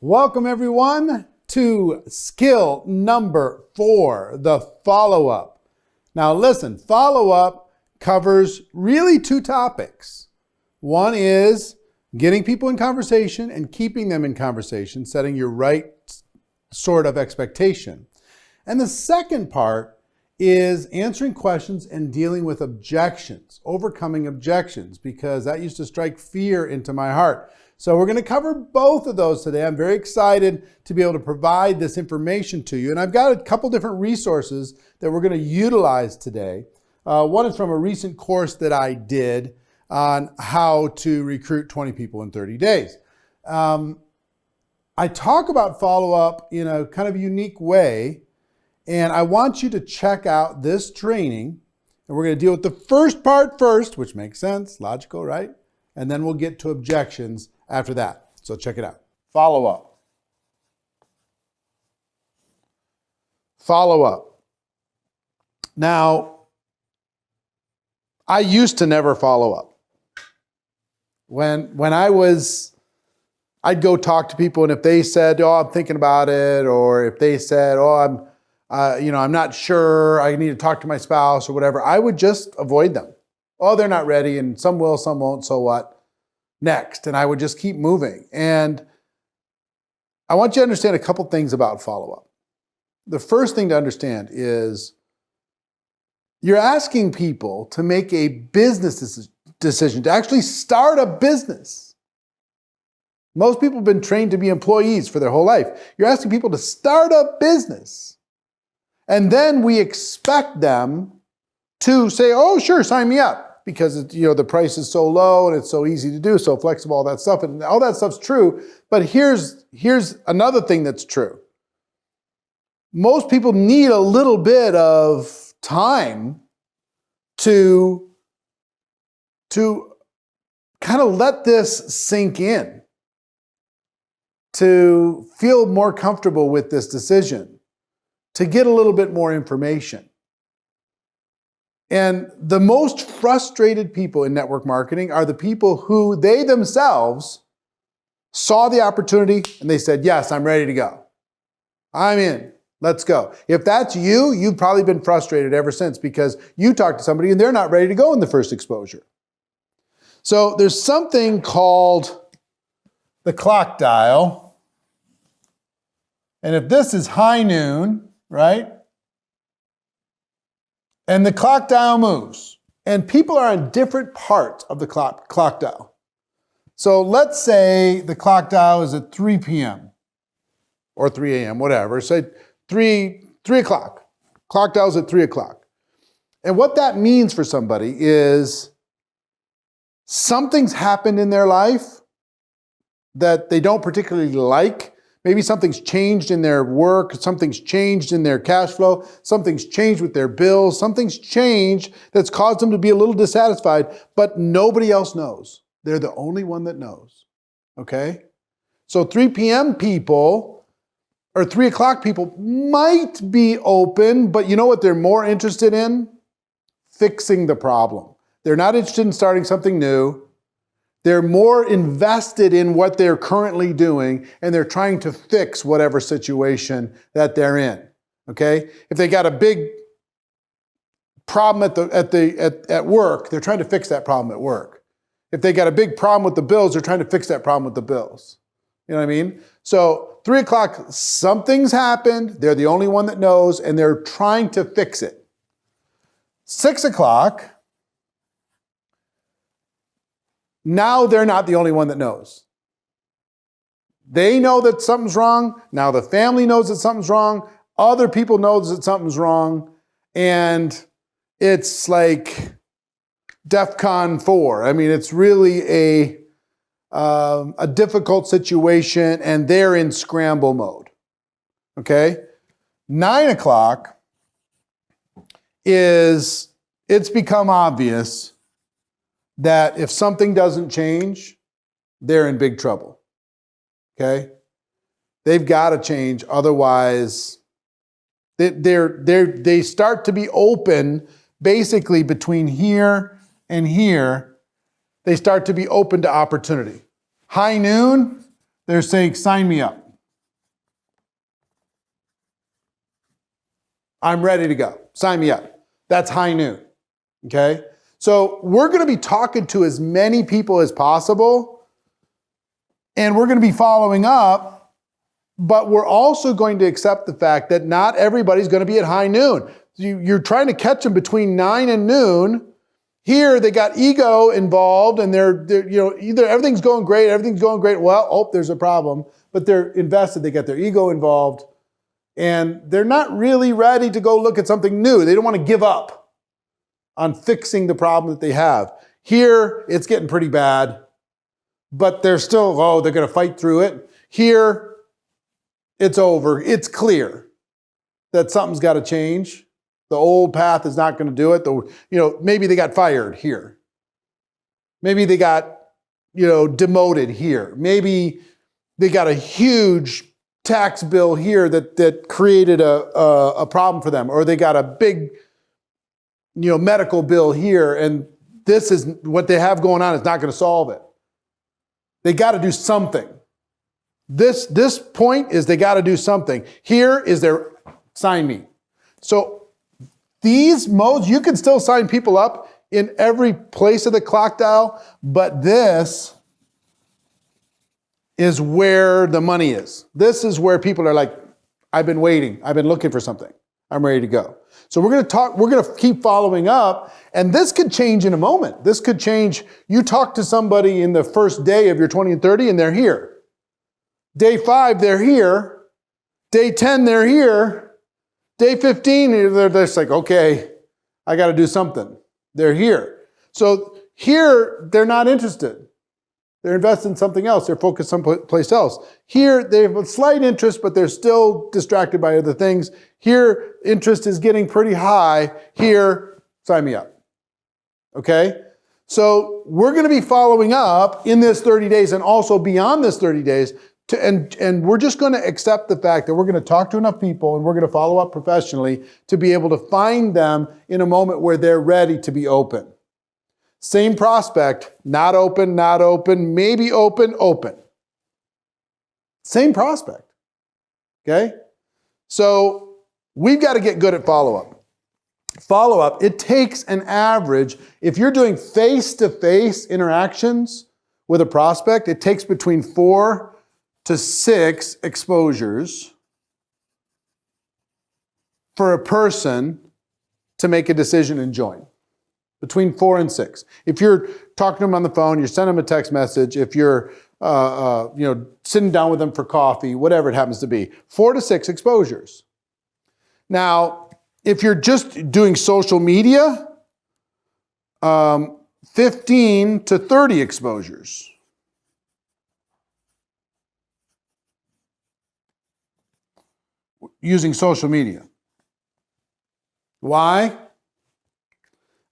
Welcome everyone to skill number 4, the follow-up. Now listen, follow-up covers really 2 topics. One is getting people in conversation and keeping them in conversation, setting your right sort of expectation. And the second part is answering questions and dealing with objections, overcoming objections, because that used to strike fear into my heart. So we're going to cover both of those today. I'm very excited to be able to provide this information to you. And I've got a couple different resources that we're going to utilize today. One is from a recent course that I did on how to recruit 20 people in 30 days. I talk about follow-up in a kind of unique way, and I want you to check out this training. And we're going to deal with the first part first, which makes sense, logical, right? And then we'll get to objections after that. So check it out. Follow-up. Follow-up. Now, I used to never follow up. When I'd go talk to people, and if they said, "Oh, I'm thinking about it," or if they said, "Oh, I'm not sure, I need to talk to my spouse," or whatever, I would just avoid them. "Oh, they're not ready, and some will, some won't, so what? Next." And I would just keep moving. And I want you to understand a couple things about follow-up. The first thing to understand is you're asking people to make a business decision, to actually start a business. Most people have been trained to be employees for their whole life. You're asking people to start a business. And then we expect them to say, "Oh, sure, sign me up." Because the price is so low and it's so easy to do, so flexible, all that stuff. And all that stuff's true. But here's another thing that's true. Most people need a little bit of time to kind of let this sink in, to feel more comfortable with this decision, to get a little bit more information. And the most frustrated people in network marketing are the people who they themselves saw the opportunity and they said, "Yes, I'm ready to go. I'm in. Let's go." If that's you, you've probably been frustrated ever since because you talked to somebody and they're not ready to go in the first exposure. So there's something called the clock dial. And if this is high noon, right? And the clock dial moves, and people are on different parts of the clock dial. So let's say the clock dial is at 3 p.m. or 3 a.m., whatever. Say 3 o'clock. Clock dial is at 3 o'clock. And what that means for somebody is something's happened in their life that they don't particularly like. Maybe something's changed in their work, something's changed in their cash flow, something's changed with their bills, something's changed that's caused them to be a little dissatisfied, but nobody else knows. They're the only one that knows, okay? So 3 p.m. people, or 3 o'clock people might be open, but you know what they're more interested in? Fixing the problem. They're not interested in starting something new. They're more invested in what they're currently doing, and they're trying to fix whatever situation that they're in, okay? If they got a big problem at work, they're trying to fix that problem at work. If they got a big problem with the bills, they're trying to fix that problem with the bills. You know what I mean? So 3 o'clock, something's happened, they're the only one that knows, and they're trying to fix it. 6 o'clock, now they're not the only one that knows. They know that something's wrong. Now the family knows that something's wrong. Other people know that something's wrong. And it's like DEFCON 4. I mean, it's really a difficult situation, and they're in scramble mode. Okay? 9 o'clock it's become obvious that if something doesn't change, they're in big trouble, okay? They've got to change, otherwise they start to be open basically between here and here. They start to be open to opportunity. High noon, they're saying, "Sign me up. I'm ready to go. Sign me up. That's high noon. Okay? So we're going to be talking to as many people as possible, and we're going to be following up, but we're also going to accept the fact that not everybody's going to be at high noon. You're trying to catch them between 9 and noon. Here, they got ego involved, and they're either everything's going great, well, oh, there's a problem, but they're invested, they got their ego involved, and they're not really ready to go look at something new. They don't want to give up on fixing the problem that they have. Here, it's getting pretty bad, but they're still, they're going to fight through it. Here, it's over. It's clear that something's got to change. The old path is not going to do it. Maybe they got fired here. Maybe they got, demoted here. Maybe they got a huge tax bill here that created a problem for them, or they got a big, medical bill here, and this is what they have going on is not going to solve it. They got to do something. This point is they got to do something. Here is their sign me. So these modes, you can still sign people up in every place of the clock dial, but this is where the money is. This is where people are like, I've been waiting. I've been looking for something. I'm ready to go. So we're going to keep following up, and this could change in a moment. This could change. You talk to somebody in the first day of your 20 and 30, and they're here. Day 5, they're here. Day 10, they're here. Day 15, they're just like, okay, I got to do something. They're here. So here, they're not interested. They're invested in something else. They're focused someplace else. Here, they have a slight interest, but they're still distracted by other things. Here, interest is getting pretty high. Here, sign me up. Okay? So we're going to be following up in this 30 days and also beyond this 30 days. And we're just going to accept the fact that we're going to talk to enough people and we're going to follow up professionally to be able to find them in a moment where they're ready to be open. Same prospect, not open, maybe open, open. Same prospect. Okay? So we've got to get good at follow-up. Follow-up, it takes an average. If you're doing face-to-face interactions with a prospect, it takes between 4 to 6 exposures for a person to make a decision and join. Between 4 and 6. If you're talking to them on the phone, you're sending them a text message, if you're sitting down with them for coffee, whatever it happens to be, 4 to 6 exposures. Now, if you're just doing social media, 15 to 30 exposures. Using social media. Why?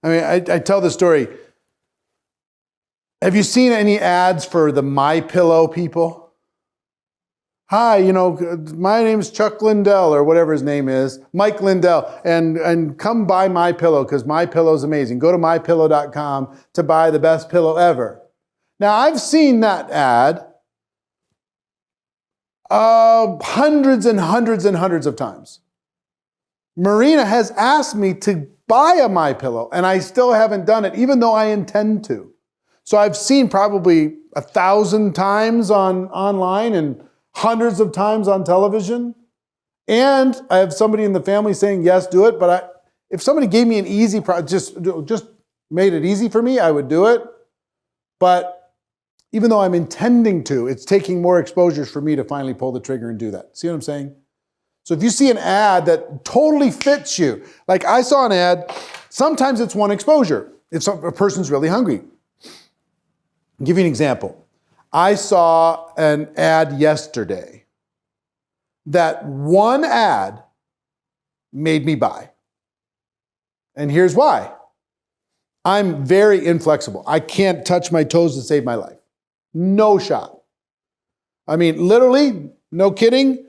I mean, I tell the story. Have you seen any ads for the MyPillow people? Hi, my name's Chuck Lindell, or whatever his name is, Mike Lindell, and come buy MyPillow because MyPillow is amazing. Go to mypillow.com to buy the best pillow ever. Now, I've seen that ad hundreds and hundreds and hundreds of times. Marina has asked me to buy a MyPillow, and I still haven't done it, even though I intend to. So I've seen probably 1,000 times online and hundreds of times on television. And I have somebody in the family saying, yes, do it. But if somebody gave me an easy, just made it easy for me, I would do it. But even though I'm intending to, it's taking more exposures for me to finally pull the trigger and do that. See what I'm saying? So if you see an ad that totally fits you, like I saw an ad, sometimes it's one exposure. If a person's really hungry. I'll give you an example. I saw an ad yesterday that one ad made me buy. And here's why. I'm very inflexible. I can't touch my toes to save my life. No shot. I mean, literally, no kidding,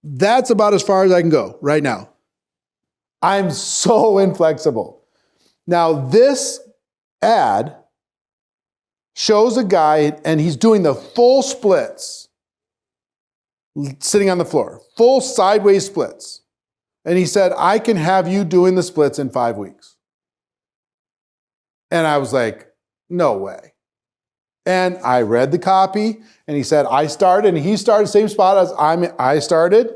that's about as far as I can go right now. I'm so inflexible. Now, this ad shows a guy, and he's doing the full splits, sitting on the floor, full sideways splits. And he said, I can have you doing the splits in 5 weeks. And I was like, no way. And I read the copy, and he said, I started, and he started same spot as I started.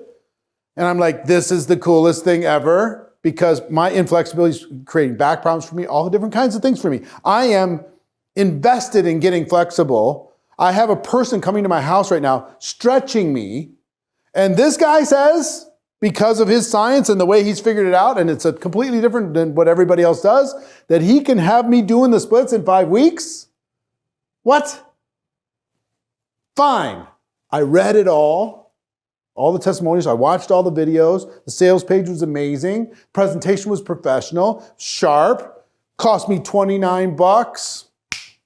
And I'm like, this is the coolest thing ever, because my inflexibility is creating back problems for me, all the different kinds of things for me. I am invested in getting flexible. I have a person coming to my house right now stretching me. And this guy says, because of his science and the way he's figured it out, and it's a completely different than what everybody else does, that he can have me doing the splits in 5 weeks? What? Fine. I read it all the testimonials. I watched all the videos. The sales page was amazing. Presentation was professional, sharp, cost me 29 bucks.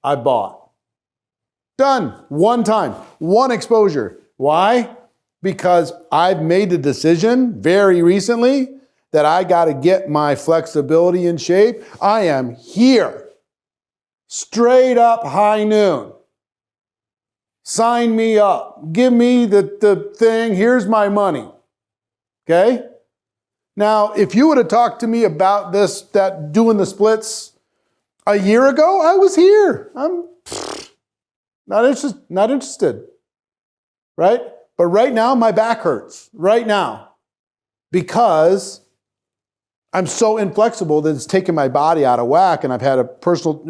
I bought. Done. One time, one exposure. Why? Because I've made the decision very recently that I got to get my flexibility in shape. I am here. Straight up high noon. Sign me up. Give me the thing. Here's my money. Okay? Now, if you would have talked to me about that doing the splits a year ago, I was here. I'm not interested. Right? But right now, my back hurts. Right now. Because I'm so inflexible that it's taken my body out of whack, and I've had a personal,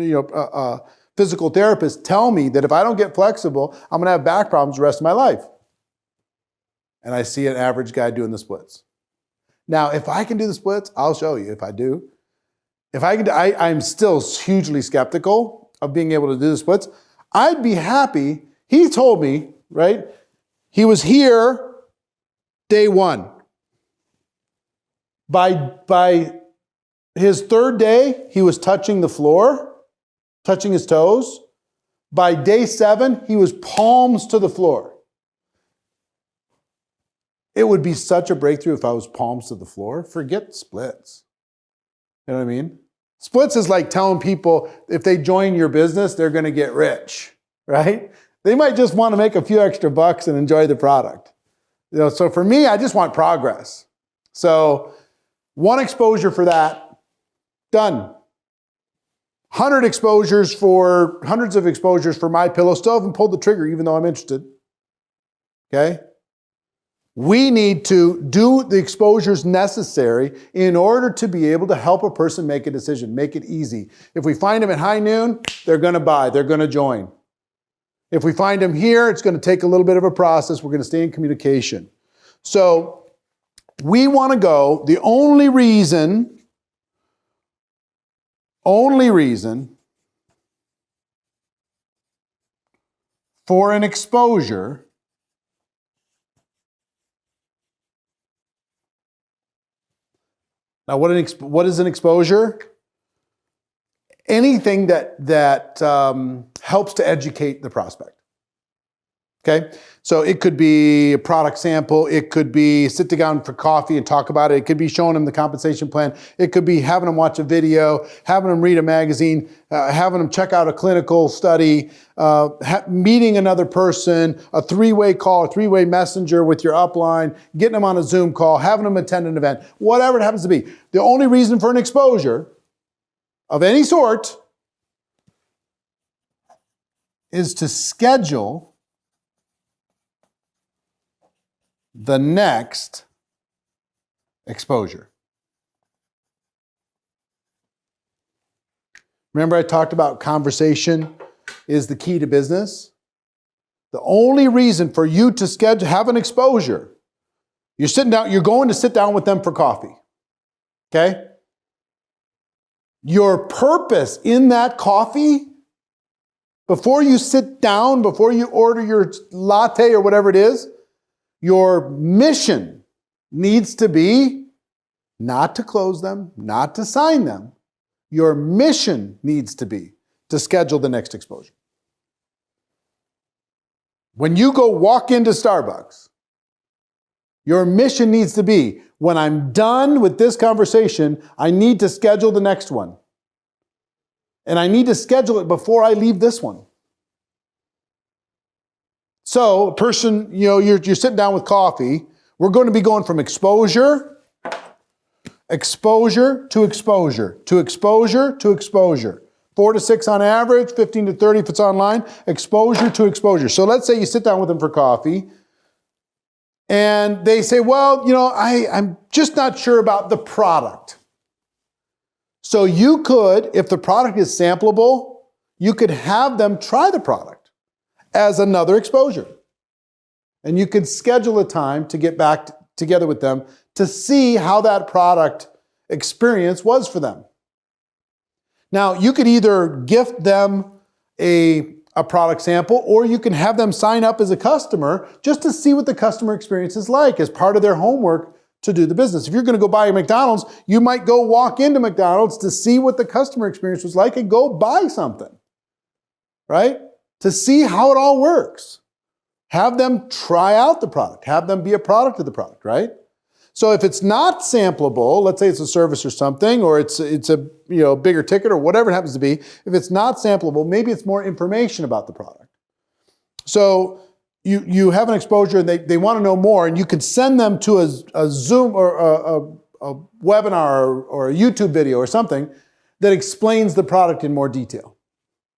physical therapist tell me that if I don't get flexible, I'm going to have back problems the rest of my life. And I see an average guy doing the splits. Now, if I can do the splits, I'll show you if I do. If I can, I'm still hugely skeptical of being able to do the splits. I'd be happy. He told me, right? He was here day one. By his third day, he was touching the floor, touching his toes. By day 7, he was palms to the floor. It would be such a breakthrough if I was palms to the floor. Forget splits. You know what I mean? Splits is like telling people if they join your business, they're going to get rich, right? They might just want to make a few extra bucks and enjoy the product. So for me, I just want progress. So one exposure for that, done. Hundreds of exposures for my pillow. Still haven't pulled the trigger, even though I'm interested. Okay? We need to do the exposures necessary in order to be able to help a person make a decision, make it easy. If we find them at high noon, they're going to buy, they're going to join. If we find them here, it's going to take a little bit of a process. We're going to stay in communication. So we want to go, the only reason for an exposure now, what is an exposure? Anything that helps to educate the prospect. Okay? So it could be a product sample. It could be sit down for coffee and talk about it. It could be showing them the compensation plan. It could be having them watch a video, having them read a magazine, having them check out a clinical study, meeting another person, a 3-way call, a 3-way messenger with your upline, getting them on a Zoom call, having them attend an event, whatever it happens to be. The only reason for an exposure of any sort is to schedule the next exposure. Remember I talked about conversation is the key to business? The only reason for you to have an exposure, you're going to sit down with them for coffee. Okay? Your purpose in that coffee, before you sit down, before you order your latte or whatever it is, your mission needs to be not to close them, not to sign them. Your mission needs to be to schedule the next exposure. When you go walk into Starbucks, your mission needs to be, when I'm done with this conversation, I need to schedule the next one. And I need to schedule it before I leave this one. So, a person, you're sitting down with coffee. We're going to be going from exposure exposure to exposure to exposure to exposure. 4 to 6 on average, 15 to 30 if it's online, exposure to exposure. So let's say you sit down with them for coffee and they say, well, you know, I'm just not sure about the product. So you could, if the product is sampleable, you could have them try the product as another exposure. And you could schedule a time to get back together with them to see how that product experience was for them. Now, you could either gift them a product sample, or you can have them sign up as a customer just to see what the customer experience is like as part of their homework to do the business. If you're going to go buy a McDonald's, you might go walk into McDonald's to see what the customer experience was like and go buy something, right? To see how it all works. Have them try out the product. Have them be a product of the product, right? So if it's not sampleable, let's say it's a service or something, or it's a bigger ticket or whatever it happens to be, if it's not sampleable, maybe it's more information about the product. So you have an exposure and they want to know more, and you could send them to a Zoom or a webinar or a YouTube video or something that explains the product in more detail.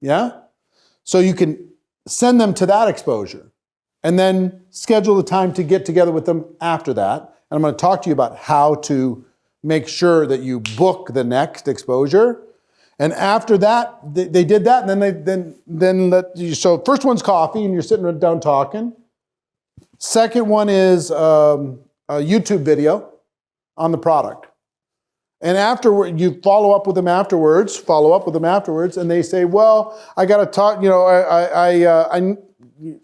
Yeah? So you can send them to that exposure and then schedule the time to get together with them after that. And I'm going to talk to you about how to make sure that you book the next exposure. And after that, they did that, and then let you. So first one's coffee, and you're sitting down talking. Second one is a YouTube video on the product. And afterward, you follow up with them afterwards, and they say, well, I got to talk,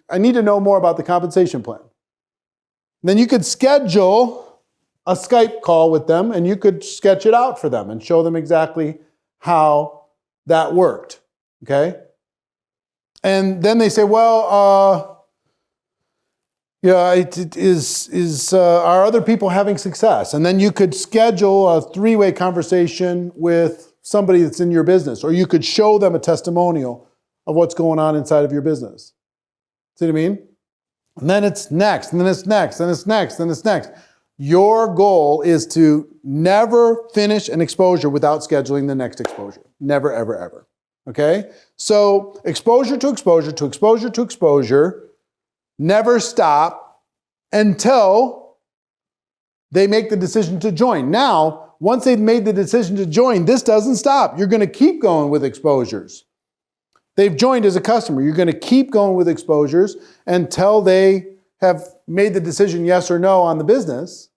I need to know more about the compensation plan. Then you could schedule a Skype call with them, and you could sketch it out for them and show them exactly how that worked, okay? And then they say, well, are other people having success? And then you could schedule a 3-way conversation with somebody that's in your business, or you could show them a testimonial of what's going on inside of your business. See what I mean? And then it's next, and then it's next, and it's next, and it's next. Your goal is to never finish an exposure without scheduling the next exposure. Never, ever, ever. Okay? So exposure to exposure to exposure to exposure. Never stop until they make the decision to join. Now, once they've made the decision to join, this doesn't stop. You're going to keep going with exposures. They've joined as a customer. You're going to keep going with exposures until they have made the decision yes or no on the business.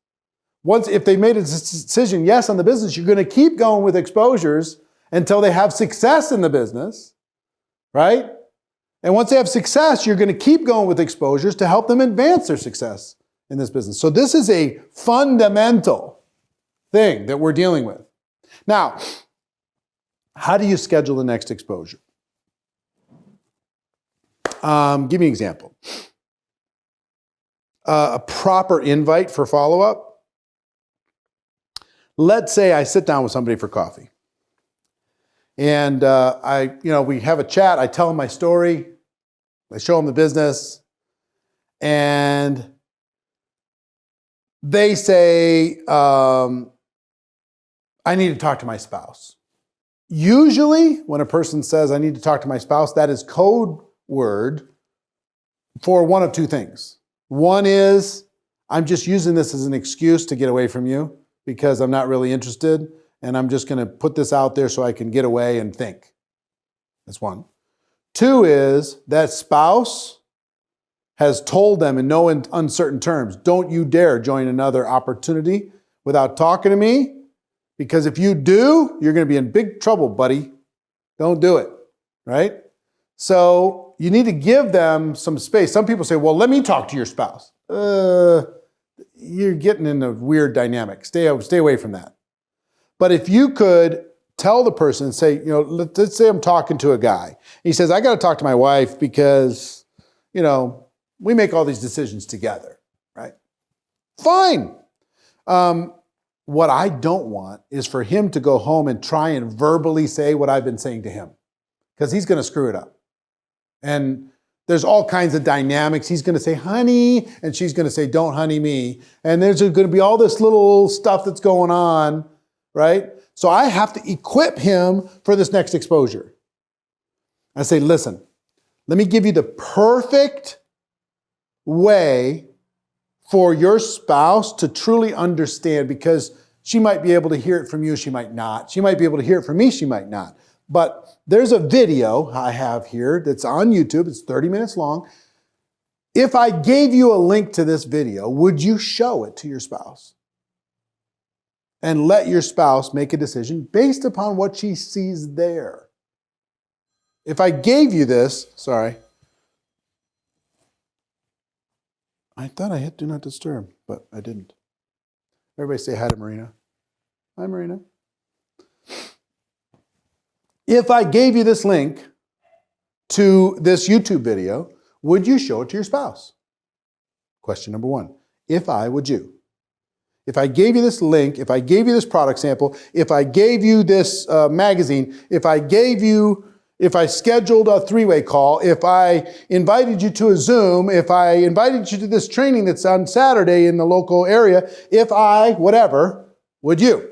If they made a decision yes on the business, you're going to keep going with exposures until they have success in the business, right? And once they have success, you're going to keep going with exposures to help them advance their success in this business. So this is a fundamental thing that we're dealing with. Now, how do you schedule the next exposure? Give me an example. A proper invite for follow-up. Let's say I sit down with somebody for coffee. And we have a chat. I tell them my story. I show them the business. And they say, I need to talk to my spouse. Usually, when a person says, I need to talk to my spouse, that is code word for one of two things. One is, I'm just using this as an excuse to get away from you because I'm not really interested, and I'm just going to put this out there so I can get away and think. That's one. Two is, that spouse has told them in no uncertain terms, don't you dare join another opportunity without talking to me, because if you do, you're going to be in big trouble, buddy. Don't do it, right? So you need to give them some space. Some people say, well, let me talk to your spouse. You're getting in a weird dynamic. Stay away from that. But if you could tell the person, say, let's say I'm talking to a guy. He says, I got to talk to my wife because, we make all these decisions together, right? Fine. What I don't want is for him to go home and try and verbally say what I've been saying to him, because he's going to screw it up. And there's all kinds of dynamics. He's going to say, honey, and she's going to say, don't honey me. And there's going to be all this little stuff that's going on right? So I have to equip him for this next exposure. I say, listen, let me give you the perfect way for your spouse to truly understand, because she might be able to hear it from you, she might not. She might be able to hear it from me, she might not. But there's a video I have here that's on YouTube. It's 30 minutes long. If I gave you a link to this video, would you show it to your spouse? And let your spouse make a decision based upon what she sees there. If I gave you this, sorry. I thought I hit do not disturb, but I didn't. Everybody say hi to Marina. Hi, Marina. If I gave you this link to this YouTube video, would you show it to your spouse? Question number one. If I, would you? If I gave you this link, if I gave you this product sample, if I gave you this magazine, if I scheduled a three-way call, if I invited you to a Zoom, if I invited you to this training that's on Saturday in the local area, if I, whatever, would you?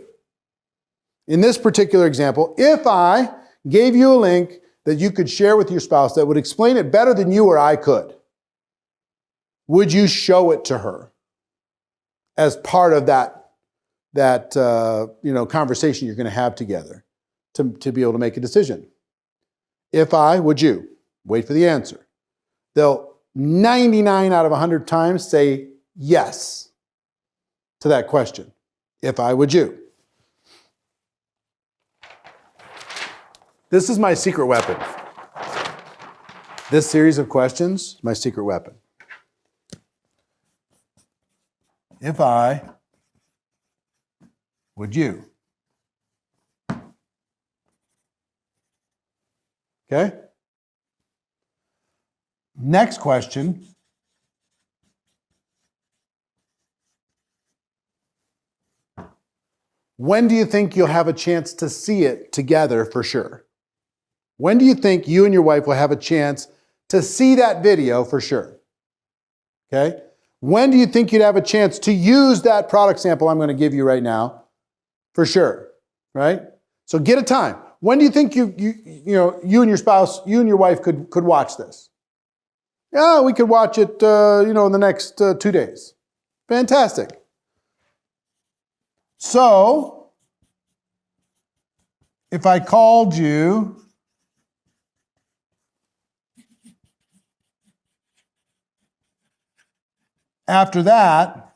In this particular example, if I gave you a link that you could share with your spouse that would explain it better than you or I could, would you show it to her as part of that conversation you're going to have together to be able to make a decision? If I, would you? Wait for the answer. They'll 99 out of 100 times say yes to that question. If I, would you? This is my secret weapon. This series of questions, my secret weapon. If I, would you? Okay? Next question. When do you think you'll have a chance to see it together for sure? When do you think you and your wife will have a chance to see that video for sure? Okay? When do you think you'd have a chance to use that product sample I'm going to give you right now for sure? Right? So get a time. When do you think you and your spouse, you and your wife could watch this? Yeah, we could watch it, in the next 2 days. Fantastic. So, if I called you after that,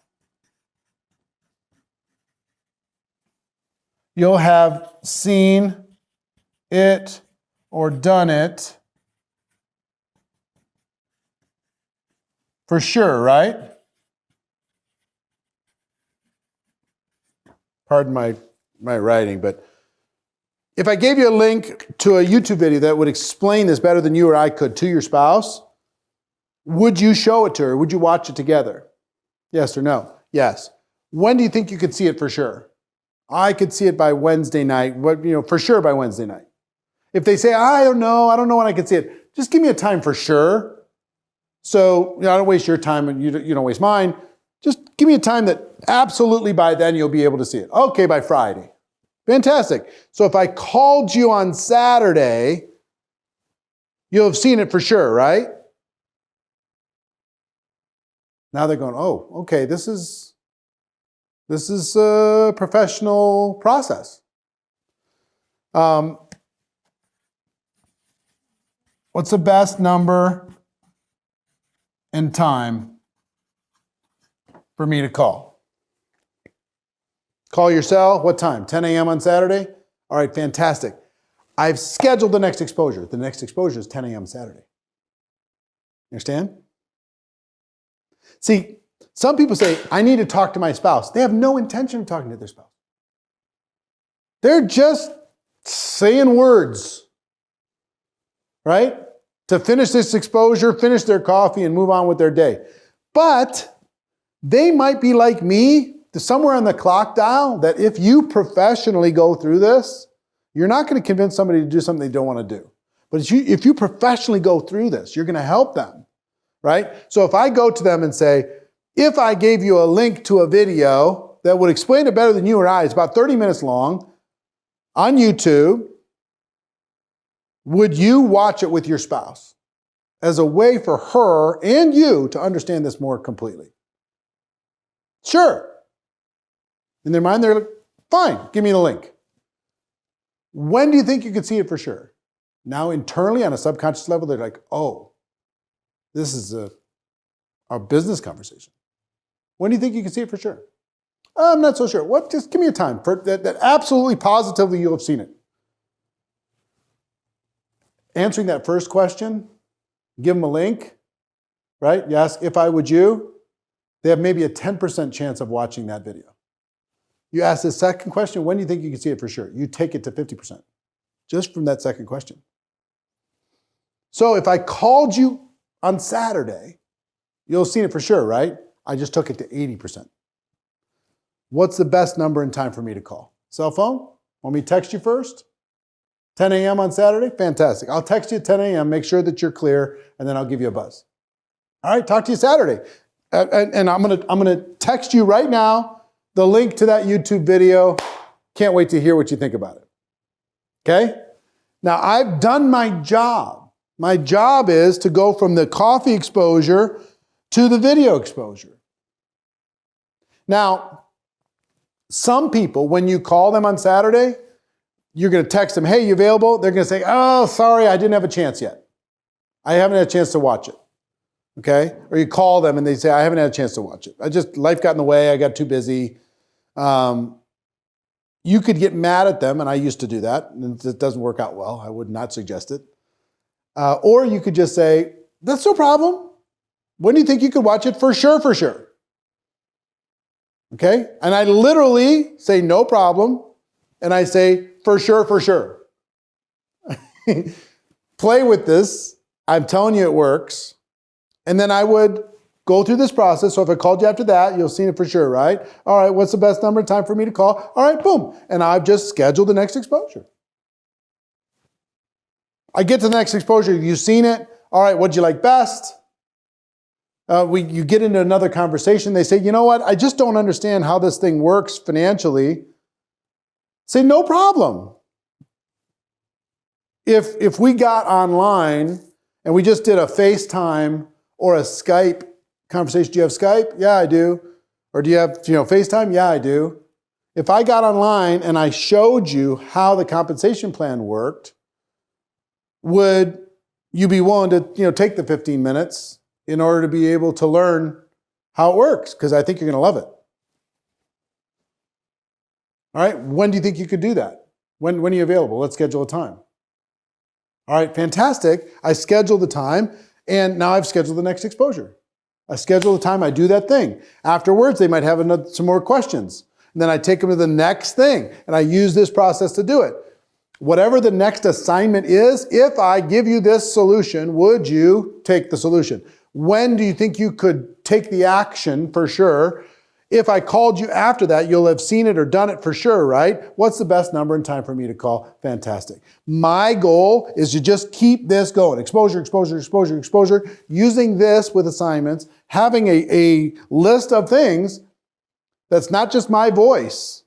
you'll have seen it or done it for sure, right? Pardon my writing, but if I gave you a link to a YouTube video that would explain this better than you or I could to your spouse, would you show it to her? Would you watch it together? Yes or no? Yes. When do you think you could see it for sure? I could see it by Wednesday night, for sure by Wednesday night. If they say, I don't know when I could see it, just give me a time for sure. So I don't waste your time and you don't waste mine. Just give me a time that absolutely by then you'll be able to see it. Okay, by Friday. Fantastic. So if I called you on Saturday, you'll have seen it for sure, right? Now they're going, oh, okay, this is a professional process. What's the best number and time for me to call? Call your cell. What time? 10 a.m. on Saturday? All right, fantastic. I've scheduled the next exposure. The next exposure is 10 a.m. Saturday. Understand? See, some people say, I need to talk to my spouse. They have no intention of talking to their spouse. They're just saying words, right? To finish this exposure, finish their coffee, and move on with their day. But they might be like me, somewhere on the clock dial, that if you professionally go through this, you're not going to convince somebody to do something they don't want to do. But if you professionally go through this, you're going to help them, right? So if I go to them and say, if I gave you a link to a video that would explain it better than you or I. It's about 30 minutes long on YouTube. Would you watch it with your spouse as a way for her and you to understand this more completely? Sure. In their mind, they're like, fine, give me the link. When do you think you could see it for sure? Now, internally, on a subconscious level, they're like, oh, this is a business conversation. When do you think you can see it for sure? I'm not so sure. What? Just give me a time for that absolutely positively you'll have seen it. Answering that first question, give them a link, right? You ask, if I would you, they have maybe a 10% chance of watching that video. You ask the second question, when do you think you can see it for sure? You take it to 50%, just from that second question. So if I called you on Saturday, you'll have seen it for sure, right? I just took it to 80%. What's the best number and time for me to call? Cell phone? Want me to text you first? 10 a.m. on Saturday? Fantastic. I'll text you at 10 a.m., make sure that you're clear, and then I'll give you a buzz. All right, talk to you Saturday. And I'm gonna text you right now the link to that YouTube video. Can't wait to hear what you think about it. Okay? Now, I've done my job. My job is to go from the coffee exposure to the video exposure. Now, some people, when you call them on Saturday, you're going to text them, hey, you available? They're going to say, oh, sorry, I didn't have a chance yet. I haven't had a chance to watch it. Okay? Or you call them and they say, I haven't had a chance to watch it. Life got in the way. I got too busy. You could get mad at them, and I used to do that, and it doesn't work out well. I would not suggest it. Or you could just say, that's no problem. When do you think you could watch it? For sure, for sure. Okay? And I literally say, no problem. And I say, for sure, for sure. Play with this. I'm telling you it works. And then I would go through this process. So if I called you after that, you'll see it for sure, right? All right, what's the best number and time for me to call? All right, boom. And I've just scheduled the next exposure. I get to the next exposure. You've seen it. All right, what'd you like best? You get into another conversation. They say, you know what? I just don't understand how this thing works financially. Say, no problem. If we got online and we just did a FaceTime or a Skype conversation, do you have Skype? Yeah, I do. Or do you have FaceTime? Yeah, I do. If I got online and I showed you how the compensation plan worked, would you be willing to take the 15 minutes in order to be able to learn how it works? Because I think you're going to love it. All right, when do you think you could do that? When are you available? Let's schedule a time. All right, fantastic. I schedule the time, and now I've scheduled the next exposure. I schedule the time, I do that thing. Afterwards, they might have some more questions. And then I take them to the next thing, and I use this process to do it. Whatever the next assignment is, if I give you this solution, would you take the solution? When do you think you could take the action for sure? If I called you after that, you'll have seen it or done it for sure, right? What's the best number and time for me to call? Fantastic. My goal is to just keep this going. Exposure, exposure, exposure, exposure. Using this with assignments, having a list of things that's not just my voice.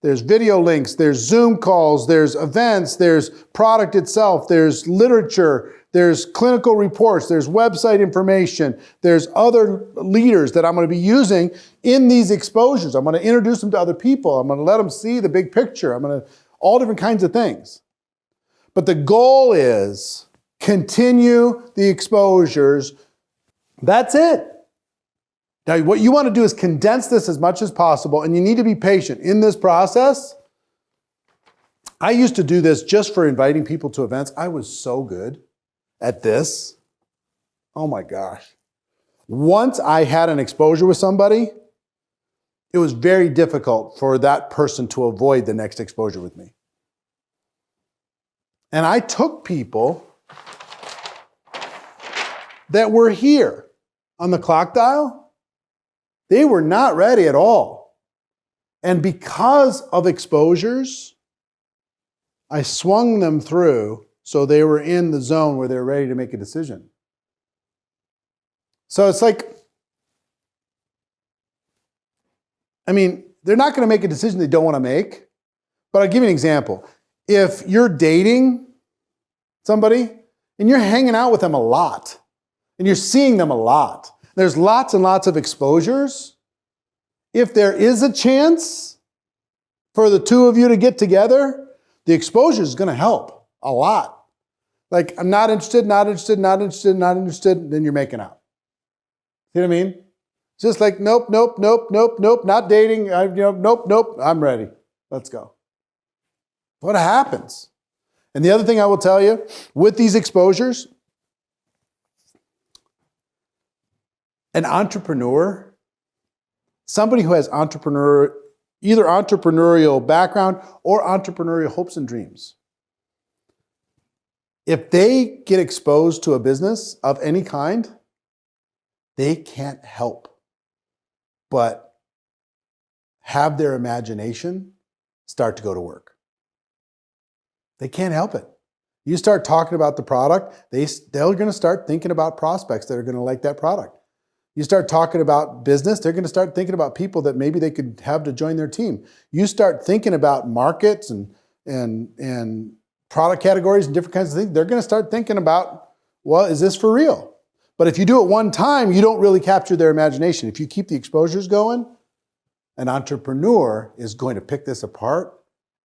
There's video links, there's Zoom calls, there's events, there's product itself, there's literature, there's clinical reports, there's website information, there's other leaders that I'm going to be using in these exposures. I'm going to introduce them to other people. I'm going to let them see the big picture. All different kinds of things. But the goal is continue the exposures. That's it. Now, what you want to do is condense this as much as possible, and you need to be patient. In this process, I used to do this just for inviting people to events. I was so good at this. Oh my gosh. Once I had an exposure with somebody, it was very difficult for that person to avoid the next exposure with me. And I took people that were here on the clock dial. They were not ready at all. And because of exposures, I swung them through so they were in the zone where they're ready to make a decision. So it's like, they're not going to make a decision they don't want to make. But I'll give you an example. If you're dating somebody and you're hanging out with them a lot and you're seeing them a lot, there's lots and lots of exposures. If there is a chance for the two of you to get together, the exposure is going to help a lot. Like, I'm not interested, not interested, not interested, not interested, then you're making out. See what I mean? Just like, nope, nope, nope, nope, nope, not dating, nope, nope, I'm ready. Let's go. What happens? And the other thing I will tell you, with these exposures, an entrepreneur, somebody who has either entrepreneurial background or entrepreneurial hopes and dreams, if they get exposed to a business of any kind, they can't help but have their imagination start to go to work. They can't help it. You start talking about the product, they're going to start thinking about prospects that are going to like that product. You start talking about business, they're going to start thinking about people that maybe they could have to join their team. You start thinking about markets and product categories and different kinds of things, they're going to start thinking about, well, is this for real? But if you do it one time, you don't really capture their imagination. If you keep the exposures going, an entrepreneur is going to pick this apart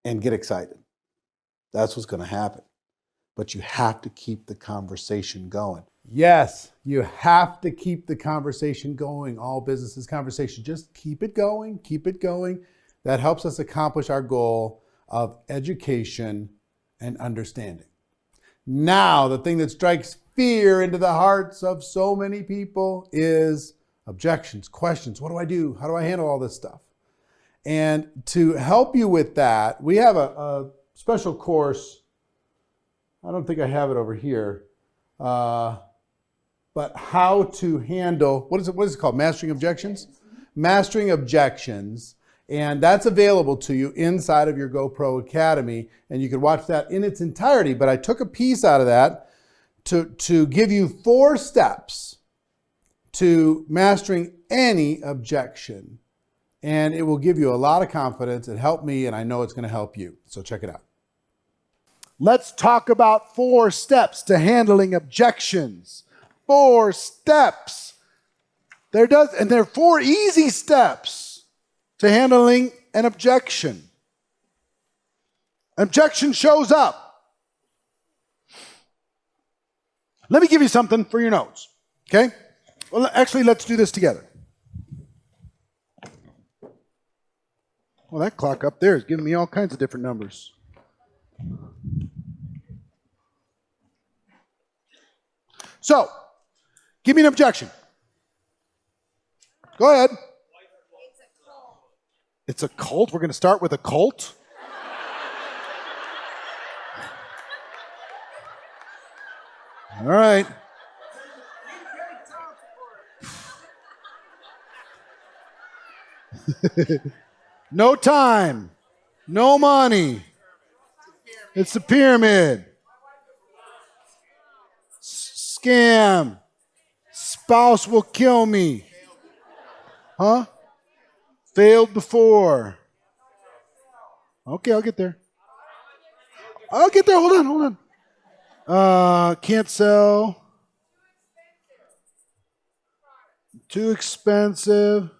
and get excited. That's what's going to happen. But you have to keep the conversation going. Yes, you have to keep the conversation going. All businesses conversation. Just keep it going, keep it going. That helps us accomplish our goal of education and understanding. Now, the thing that strikes fear into the hearts of so many people is objections, questions. What do I do? How do I handle all this stuff? And to help you with that, we have a special course. I don't think I have it over here. But how to handle, what is it called? Mastering Objections? Mastering Objections. And that's available to you inside of your GoPro Academy. And you can watch that in its entirety. But I took a piece out of that to give you 4 steps to mastering any objection. And it will give you a lot of confidence. It helped me, and I know it's going to help you. So check it out. Let's talk about 4 steps to handling objections. 4 steps. There are 4 easy steps to handling an objection. Objection shows up. Let me give you something for your notes, okay? Well, actually, let's do this together. Well, that clock up there is giving me all kinds of different numbers. So, give me an objection. Go ahead. It's a cult? We're going to start with a cult? All right. No time. No money. It's a pyramid. Scam. Spouse will kill me. Huh? Failed before. Okay, I'll get there. Hold on. Can't sell. Too expensive.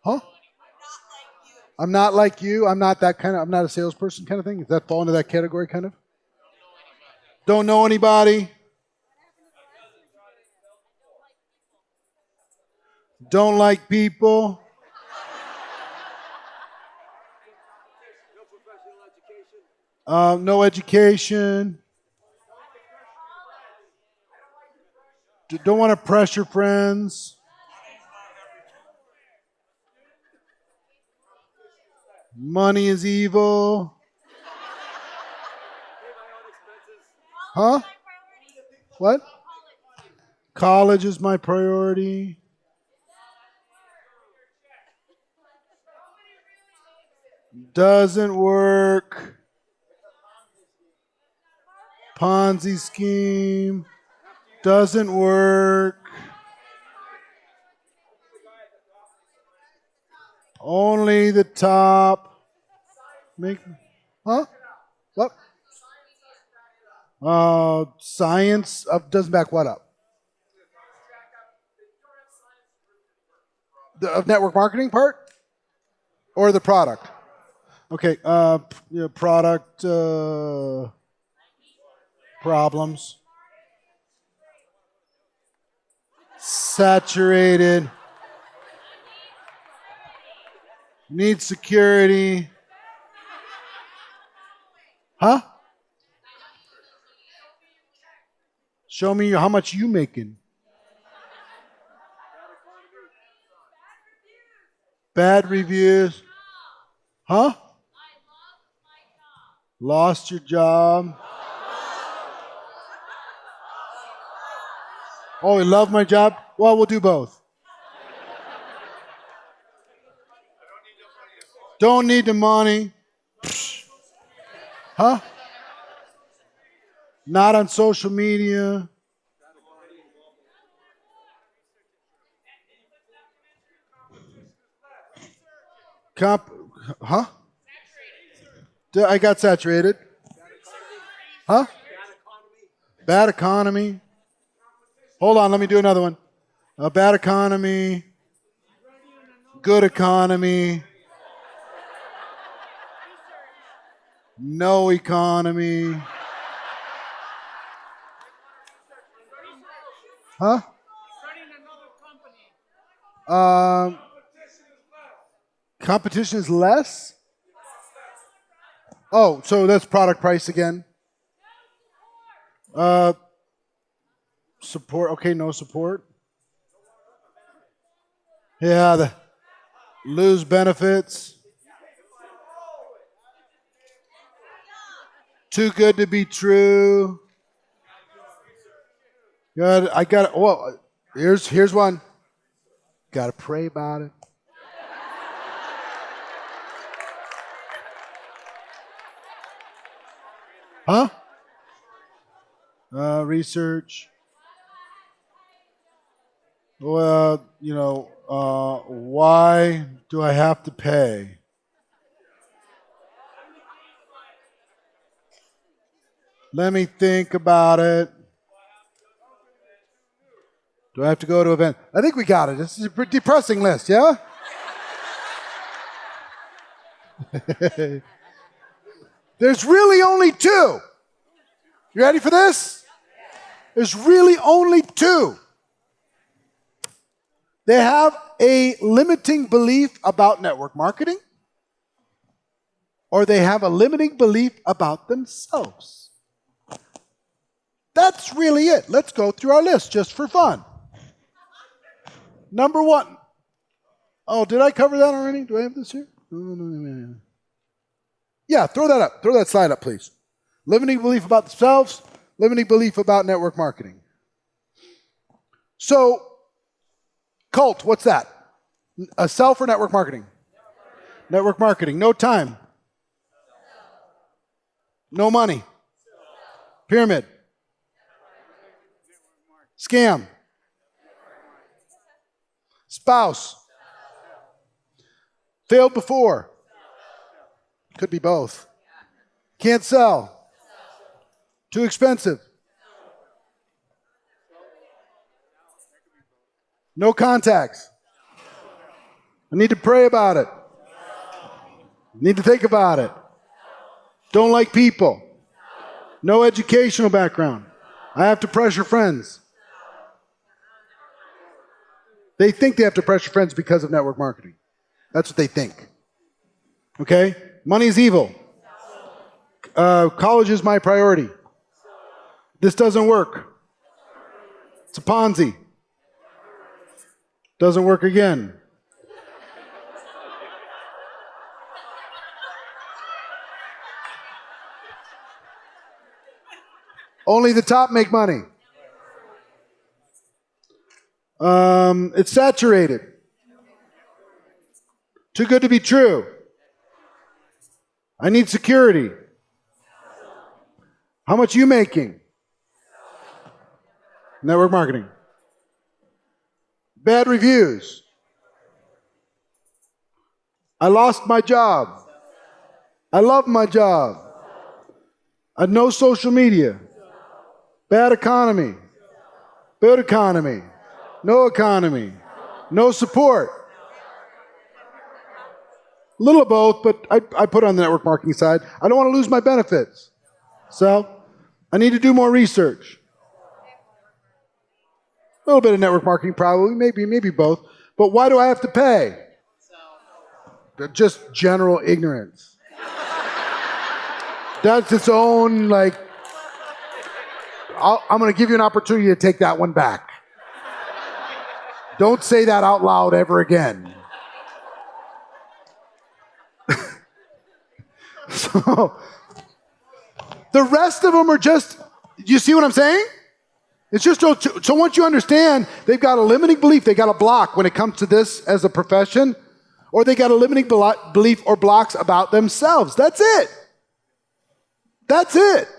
Huh? I'm not like you. I'm not a salesperson kind of thing. Does that fall into that category kind of? Don't know anybody. Don't like people. No education. Don't want to pressure friends. Money is evil. Huh? What? College is my priority. Doesn't work. Ponzi scheme. Doesn't work. Only the top make, huh? What? Science doesn't back what up? The of network marketing part? Or the product? Okay, product problems. Saturated. Need security. Huh? Show me how much you making. Bad reviews. Huh? Lost your job. Oh, you love my job? Well, we'll do both. Don't need the money. Huh? Not on social media. Huh? I got saturated. Huh? Bad economy. Hold on, let me do another one. Bad economy. Good economy. No economy. Huh? Competition is less? Oh, so that's product price again. Support. Okay, no support. Yeah, lose benefits. Too good to be true. Good. I got. Well, here's one. Got to pray about it. Huh? Research. Well, why do I have to pay? Let me think about it. Do I have to go to an event? I think we got it. This is a pretty depressing list, yeah? There's really only two. You ready for this? There's really only two. They have a limiting belief about network marketing, or they have a limiting belief about themselves. That's really it. Let's go through our list just for fun. Number one. Oh, did I cover that already? Do I have this here? Yeah, throw that up. Throw that slide up, please. Limiting belief about themselves, limiting belief about network marketing. So, cult, what's that? A self or network marketing? Network marketing. No time. No money. Pyramid. Scam. Spouse. Failed before. Could be both. Can't sell. Too expensive. No contacts. I need to pray about it. Need to think about it. Don't like people. No educational background. I have to pressure friends. They think they have to pressure friends because of network marketing. That's what they think. Okay? Money is evil. College is my priority. This doesn't work. It's a Ponzi. Doesn't work again. Only the top make money. It's saturated. Too good to be true. I need security. How much you making? Network marketing. Bad reviews. I lost my job. I love my job. No social media. Bad economy. Good economy. No economy. No support. A little of both, but I put on the network marketing side. I don't want to lose my benefits. So I need to do more research. A little bit of network marketing probably, maybe both. But why do I have to pay? Just general ignorance. That's its own, I'm going to give you an opportunity to take that one back. Don't say that out loud ever again. So, the rest of them are just, do you see what I'm saying? It's just, so once you understand, they've got a limiting belief, they got a block when it comes to this as a profession, or they got a limiting belief or blocks about themselves. That's it. That's it.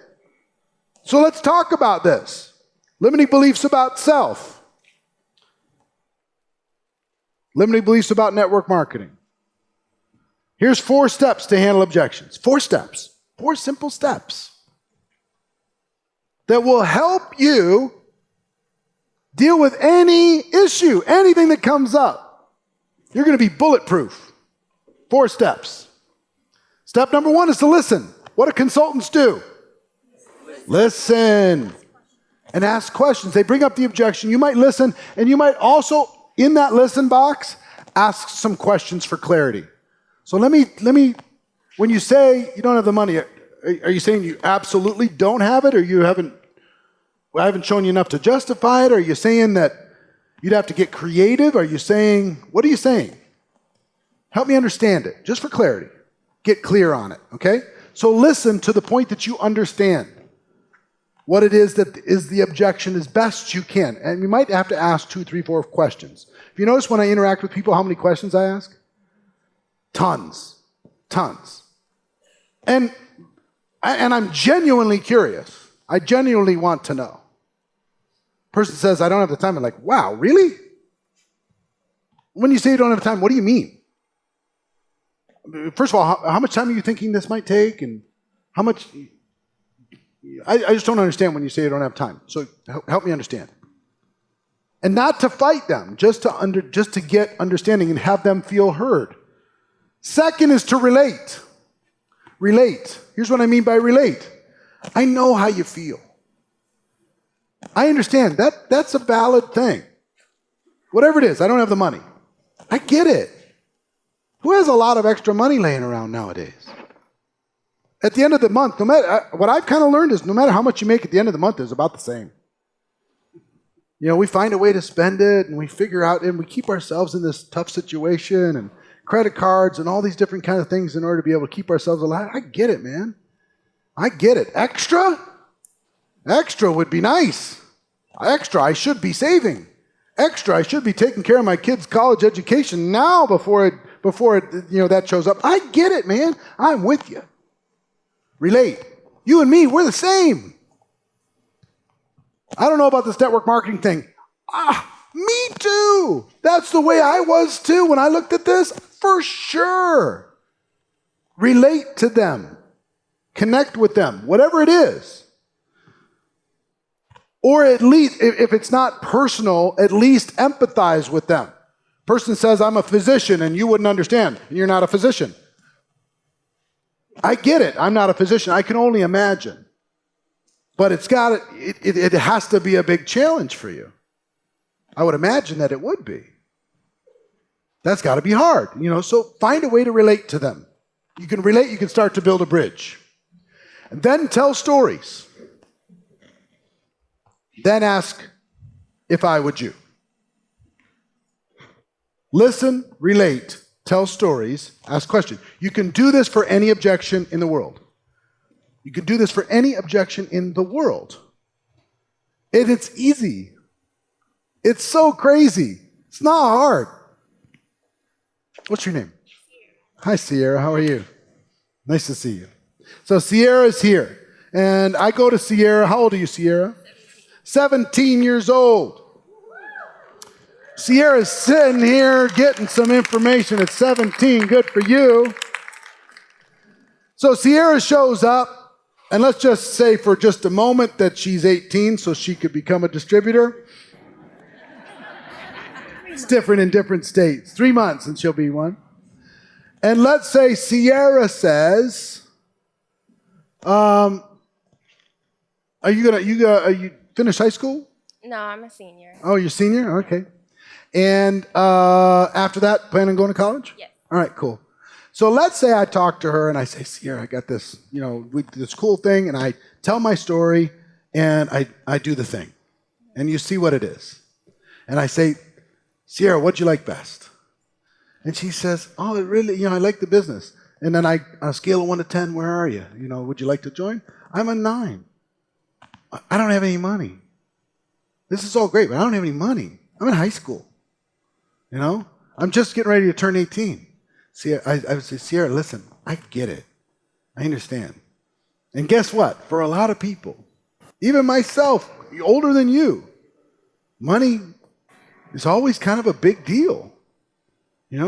So let's talk about this. Limiting beliefs about self. Limiting beliefs about network marketing. Here's 4 steps to handle objections. 4 steps. 4 simple steps that will help you deal with any issue, anything that comes up. You're going to be bulletproof. 4 steps. Step number 1 is to listen. What do consultants do? Listen and ask questions. They bring up the objection. You might listen, and you might also, in that listen box, ask some questions for clarity. So let me, when you say you don't have the money, are you saying you absolutely don't have it, or I haven't shown you enough to justify it? Or are you saying that you'd have to get creative? What are you saying? Help me understand it, just for clarity. Get clear on it, okay? So listen to the point that you understand what it is that is the objection as best you can. And you might have to ask 2, 3, 4 questions. If you notice when I interact with people, how many questions I ask? Tons. And I'm genuinely curious. I genuinely want to know. Person says, I don't have the time. I'm like, wow, really? When you say you don't have time, what do you mean? First of all, how much time are you thinking this might take? And how much? I just don't understand when you say you don't have time. So help me understand. And not to fight them, just to get understanding and have them feel heard. Second is to relate. Relate. Here's what I mean by relate. I know how you feel. I understand. That's a valid thing. Whatever it is, I don't have the money. I get it. Who has a lot of extra money laying around nowadays? At the end of the month, what I've kind of learned is no matter how much you make at the end of the month is about the same. We find a way to spend it, and we figure out, and we keep ourselves in this tough situation, and credit cards, and all these different kind of things in order to be able to keep ourselves alive. I get it, man. I get it. Extra would be nice. Extra, I should be saving. Extra, I should be taking care of my kids' college education now before that shows up. I get it, man. I'm with you. Relate. You and me, we're the same. I don't know about this network marketing thing. Me too. That's the way I was too when I looked at this. For sure. Relate to them. Connect with them. Whatever it is. Or at least, if it's not personal, at least empathize with them. Person says, I'm a physician, and you wouldn't understand. And you're not a physician. I get it. I'm not a physician. I can only imagine. But it has to be a big challenge for you. I would imagine that it would be. That's got to be hard. So find a way to relate to them. You can relate, you can start to build a bridge. And then tell stories. Then ask, if I would you. Listen, relate, tell stories, ask questions. You can do this for any objection in the world. You can do this for any objection in the world. And it's easy. It's so crazy. It's not hard. What's your name? Hi, Sierra. How are you? Nice to see you. So Sierra's here. And I go to Sierra. How old are you, Sierra? 17 years old. Sierra's sitting here getting some information at 17. Good for you. So Sierra shows up, and let's just say for just a moment that she's 18 so she could become a distributor. It's different in different states. 3 months and she'll be one. And let's say Sierra says, are you finish high school? No, I'm a senior. Oh, you're a senior? Okay. And after that, plan on going to college? Yes. All right, cool. So let's say I talk to her and I say, Sierra, I got this, this cool thing, and I tell my story and I do the thing. And you see what it is. And I say, Sierra, what'd you like best? And she says, oh, it really, I like the business. And then on a scale of 1 to 10, where are you? Would you like to join? I'm a 9. I don't have any money. This is all great, but I don't have any money. I'm in high school. I'm just getting ready to turn 18. Sierra, I would say, Sierra, listen, I get it. I understand. And guess what? For a lot of people, even myself, older than you, money is always kind of a big deal.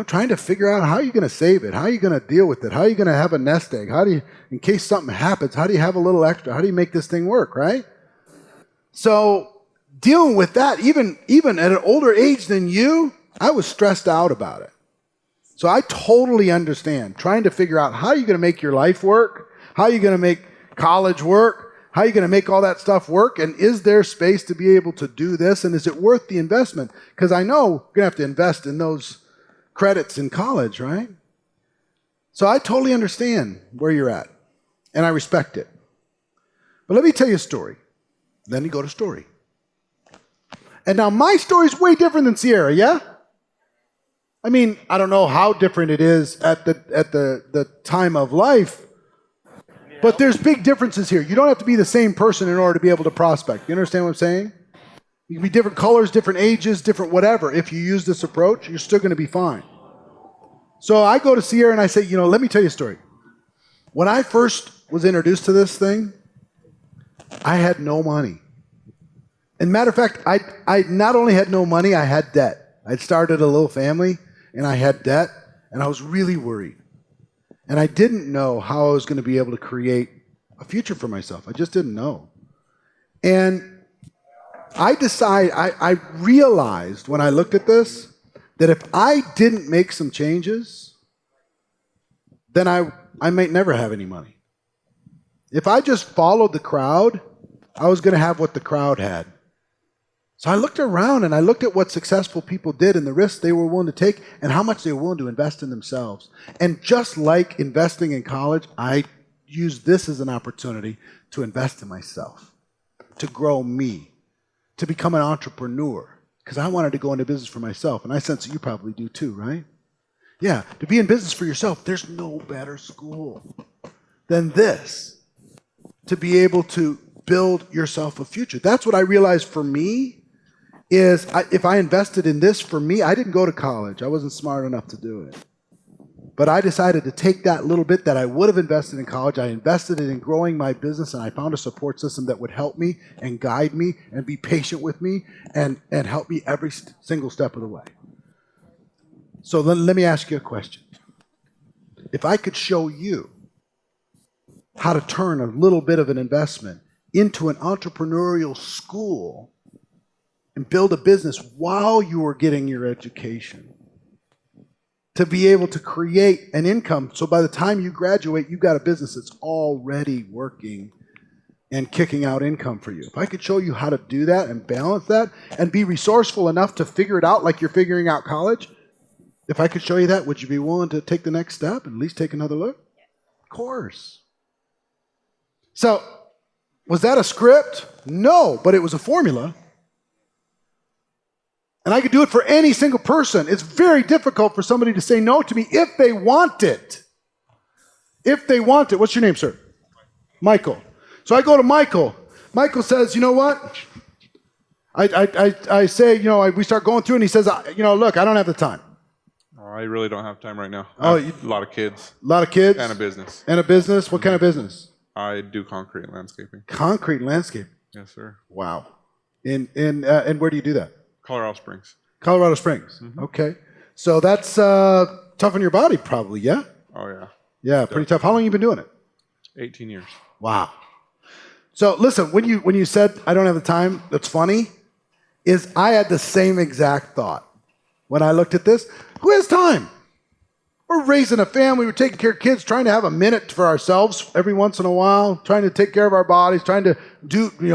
Trying to figure out how you're going to save it, how you're going to deal with it, how you're going to have a nest egg, how do you, in case something happens, how do you have a little extra? How do you make this thing work, right? So dealing with that, even at an older age than you, I was stressed out about it. So I totally understand trying to figure out how you're going to make your life work, how you're going to make college work, how you're going to make all that stuff work, and is there space to be able to do this, and is it worth the investment? Because I know we're going to have to invest in those credits in college, right? So I totally understand where you're at, and I respect it. But let me tell you a story. Then you go to story. And now my story is way different than Sierra, yeah? I mean, I don't know how different it is at the time of life, but there's big differences here. You don't have to be the same person in order to be able to prospect. You understand what I'm saying? You can be different colors, different ages, different whatever. If you use this approach, you're still going to be fine. So I go to Sierra and I say, let me tell you a story. When I first was introduced to this thing, I had no money. And matter of fact, I not only had no money, I had debt. I'd started a little family, and I had debt, and I was really worried. And I didn't know how I was going to be able to create a future for myself. I just didn't know. And I realized when I looked at this, that if I didn't make some changes, then I might never have any money. If I just followed the crowd, I was going to have what the crowd had. So I looked around and I looked at what successful people did and the risks they were willing to take and how much they were willing to invest in themselves. And just like investing in college, I used this as an opportunity to invest in myself, to grow me, to become an entrepreneur, because I wanted to go into business for myself. And I sense that you probably do too, right? Yeah, to be in business for yourself, there's no better school than this, to be able to build yourself a future. That's what I realized for me. If I invested in this for me, I didn't go to college. I wasn't smart enough to do it. But I decided to take that little bit that I would have invested in college, I invested it in growing my business, and I found a support system that would help me and guide me and be patient with me and help me every single step of the way. So let me ask you a question. If I could show you how to turn a little bit of an investment into an entrepreneurial school and build a business while you were getting your education, to be able to create an income, so by the time you graduate, you've got a business that's already working and kicking out income for you. If I could show you how to do that and balance that and be resourceful enough to figure it out like you're figuring out college, if I could show you that, would you be willing to take the next step and at least take another look? Of course. So, was that a script? No, but it was a formula. And I could do it for any single person. It's very difficult for somebody to say no to me if they want it. If they want it. What's your name, sir? Michael. So I go to Michael. Michael says, you know what? I say, we start going through, and he says, look, I don't have the time. I really don't have time right now. I have a lot of kids. A lot of kids? And a business. And a business? What kind of business? I do concrete and landscaping. Concrete and landscaping? Yes, sir. Wow. And where do you do that? Colorado Springs. Colorado Springs. Okay. So that's tough on your body probably, yeah? Oh yeah. Yeah, pretty tough. How long have you been doing it? 18 years. Wow. So listen, when you said I don't have the time, that's funny, is I had the same exact thought when I looked at this. Who has time? We're raising a family, we're taking care of kids, trying to have a minute for ourselves every once in a while, trying to take care of our bodies, trying to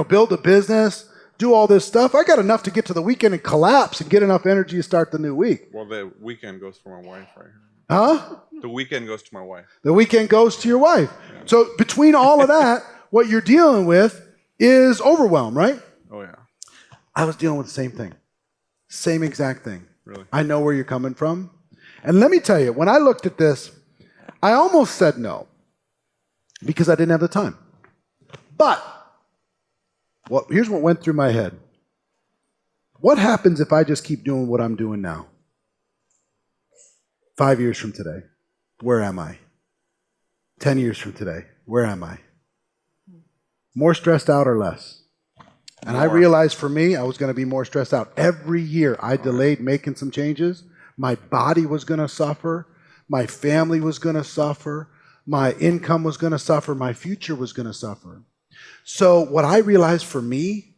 build a business, do all this stuff. I got enough to get to the weekend and collapse and get enough energy to start the new week. Well, the weekend goes for my wife right here. Huh? The weekend goes to my wife. The weekend goes to your wife. Yeah. So between all of that, what you're dealing with is overwhelm, right? Oh, yeah. I was dealing with the same thing. Same exact thing. Really? I know where you're coming from. And let me tell you, when I looked at this, I almost said no because I didn't have the time. But here's what went through my head. What happens if I just keep doing what I'm doing now? 5 years from today, where am I? 10 years from today, where am I? More stressed out or less? And I realized for me, I was going to be more stressed out. Every year I delayed making some changes. My body was going to suffer. My family was going to suffer. My income was going to suffer. My future was going to suffer. So what I realized for me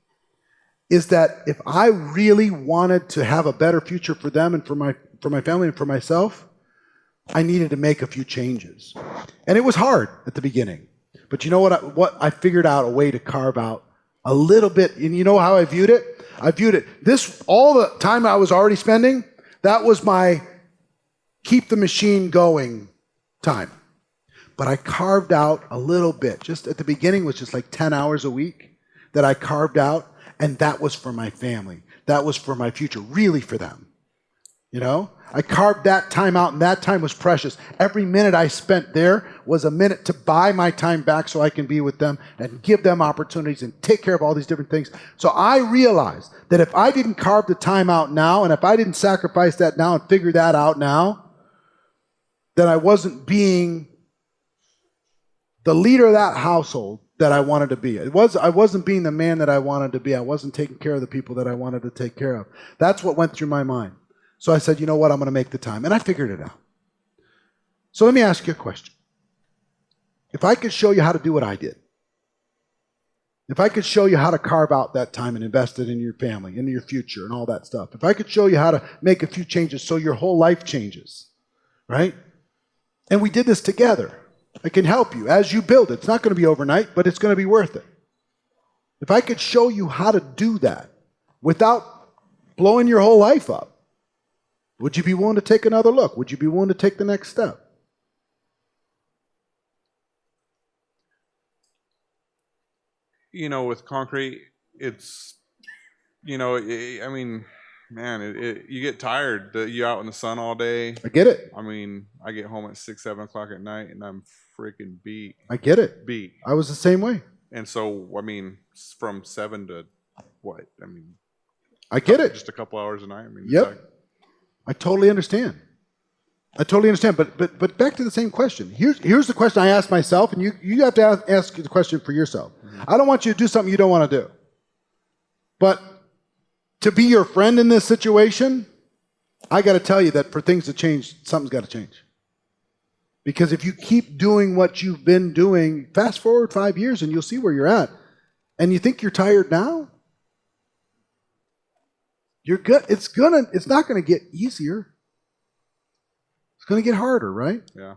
is that if I really wanted to have a better future for them and for my family and for myself, I needed to make a few changes. And it was hard at the beginning. But you know what I figured out a way to carve out a little bit. And you know how I viewed it? I viewed it. All the time I was already spending, that was my keep the machine going time. But I carved out a little bit. Just at the beginning was just like 10 hours a week that I carved out. And that was for my family. That was for my future, really for them. You know? I carved that time out, and that time was precious. Every minute I spent there was a minute to buy my time back so I can be with them and give them opportunities and take care of all these different things. So I realized that if I didn't carve the time out now, and if I didn't sacrifice that now and figure that out now, then I wasn't being the leader of that household that I wanted to be. I wasn't being the man that I wanted to be. I wasn't taking care of the people that I wanted to take care of. That's what went through my mind. So I said, you know what, I'm going to make the time. And I figured it out. So let me ask you a question. If I could show you how to do what I did, if I could show you how to carve out that time and invest it in your family, in your future and all that stuff, if I could show you how to make a few changes so your whole life changes, right? And we did this together. I can help you as you build it. It's not going to be overnight, but it's going to be worth it. If I could show you how to do that without blowing your whole life up, would you be willing to take another look? Would you be willing to take the next step? You know, with concrete, it's, I mean, man, you get tired. You're out in the sun all day. I get it. I mean, I get home at 6, 7 o'clock at night, and I'm freaking beat. I get it. Beat. I was the same way. And so, I mean, from 7 to what? I mean, I get it. Just a couple hours a night. I mean, yep. I totally understand. But back to the same question. Here's the question I asked myself, and you have to ask the question for yourself. Mm-hmm. I don't want you to do something you don't want to do. But to be your friend in this situation, I got to tell you that for things to change, something's got to change. Because if you keep doing what you've been doing, fast forward 5 years and you'll see where you're at. And you think you're tired now? You're good. It's not going to get easier. It's going to get harder, right? Yeah.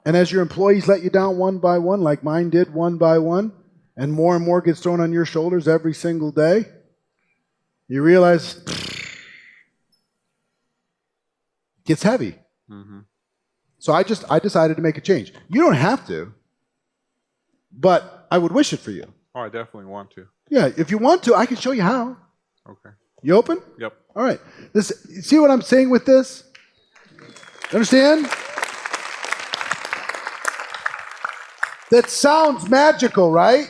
And as your employees let you down one by one, like mine did one by one, and more gets thrown on your shoulders every single day, you realize it gets heavy. Mm-hmm. So I decided to make a change. You don't have to, but I would wish it for you. Oh, I definitely want to. Yeah, if you want to, I can show you how. Okay. You open? Yep. All right. See what I'm saying with this? Understand? That sounds magical, right?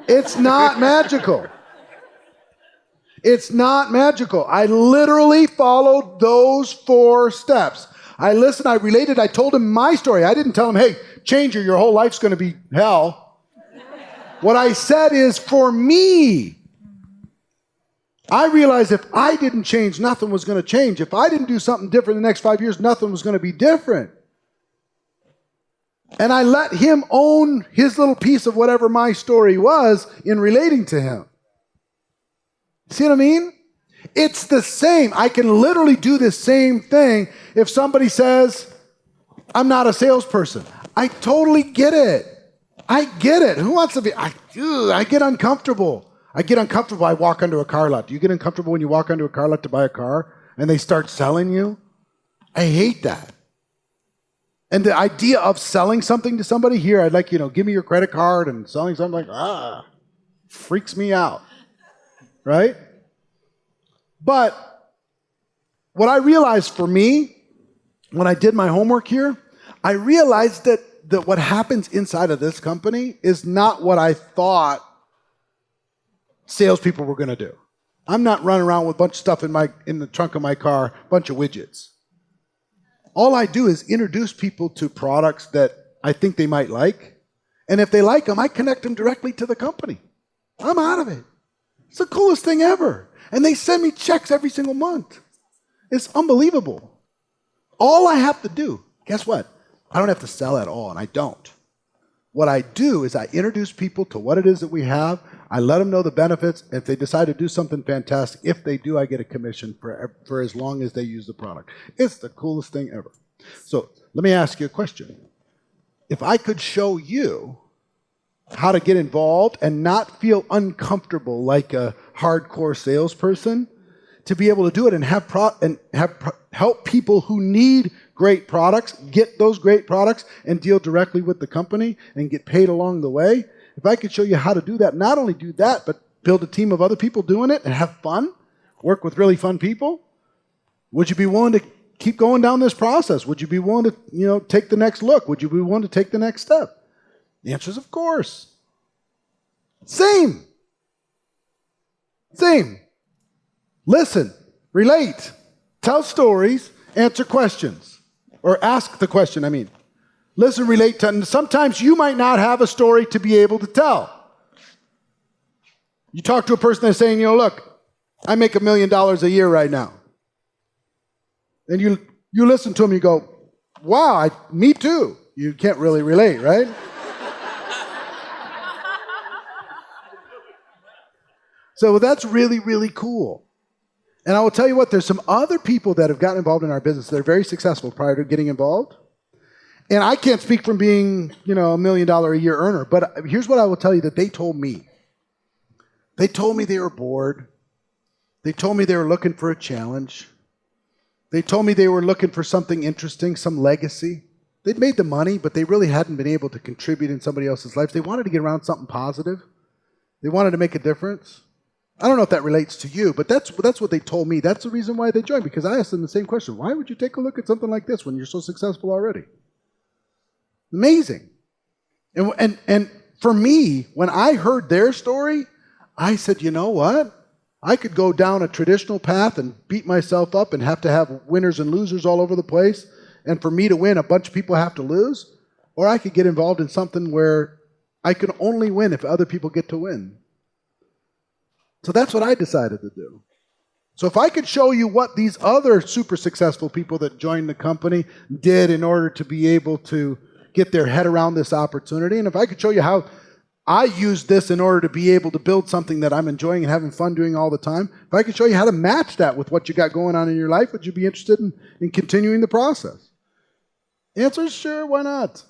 It's not magical. It's not magical. I literally followed those 4 steps. I listened, I related, I told him my story. I didn't tell him, hey, change your whole life's going to be hell. What I said is, for me, I realized if I didn't change, nothing was going to change. If I didn't do something different in the next 5 years, nothing was going to be different. And I let him own his little piece of whatever my story was in relating to him. See what I mean? It's the same. I can literally do the same thing if somebody says, I'm not a salesperson. I totally get it. I get it. Who wants to be? I get uncomfortable. I get uncomfortable. I walk under a car lot. Do you get uncomfortable when you walk under a car lot to buy a car and they start selling you? I hate that. And the idea of selling something to somebody here, I'd like, give me your credit card and selling something freaks me out. Right? But what I realized for me, when I did my homework here, I realized that what happens inside of this company is not what I thought salespeople were going to do. I'm not running around with a bunch of stuff in the trunk of my car, a bunch of widgets. All I do is introduce people to products that I think they might like. And if they like them, I connect them directly to the company. I'm out of it. It's the coolest thing ever. And they send me checks every single month. It's unbelievable. All I have to do, guess what? I don't have to sell at all, and I don't. What I do is I introduce people to what it is that we have. I let them know the benefits. If they decide to do something fantastic, if they do, I get a commission for as long as they use the product. It's the coolest thing ever. So let me ask you a question. If I could show you how to get involved and not feel uncomfortable like a hardcore salesperson, to be able to do it and help people who need great products get those great products and deal directly with the company and get paid along the way. If I could show you how to do that, not only do that, but build a team of other people doing it and have fun, work with really fun people, would you be willing to keep going down this process? Would you be willing to, take the next look? Would you be willing to take the next step? The answer is of course. Same. Listen, relate, tell stories, answer questions, or ask the question, Listen, relate to, and sometimes you might not have a story to be able to tell. You talk to a person that's saying, look, I make $1 million a year right now. And you listen to them, you go, wow, me too. You can't really relate, right? So that's really, really cool. And I will tell you what, there's some other people that have gotten involved in our business that are very successful prior to getting involved. And I can't speak from being, $1 million a year earner, but here's what I will tell you that they told me. They told me they were bored. They told me they were looking for a challenge. They told me they were looking for something interesting, some legacy. They'd made the money, but they really hadn't been able to contribute in somebody else's life. They wanted to get around something positive. They wanted to make a difference. I don't know if that relates to you, but that's what they told me. That's the reason why they joined, because I asked them the same question. Why would you take a look at something like this when you're so successful already? Amazing. And for me, when I heard their story, I said, you know what? I could go down a traditional path and beat myself up and have to have winners and losers all over the place. And for me to win, a bunch of people have to lose. Or I could get involved in something where I can only win if other people get to win. So that's what I decided to do. So if I could show you what these other super successful people that joined the company did in order to be able to get their head around this opportunity, and if I could show you how I used this in order to be able to build something that I'm enjoying and having fun doing all the time, if I could show you how to match that with what you got going on in your life, would you be interested in continuing the process? The answer is sure, why not?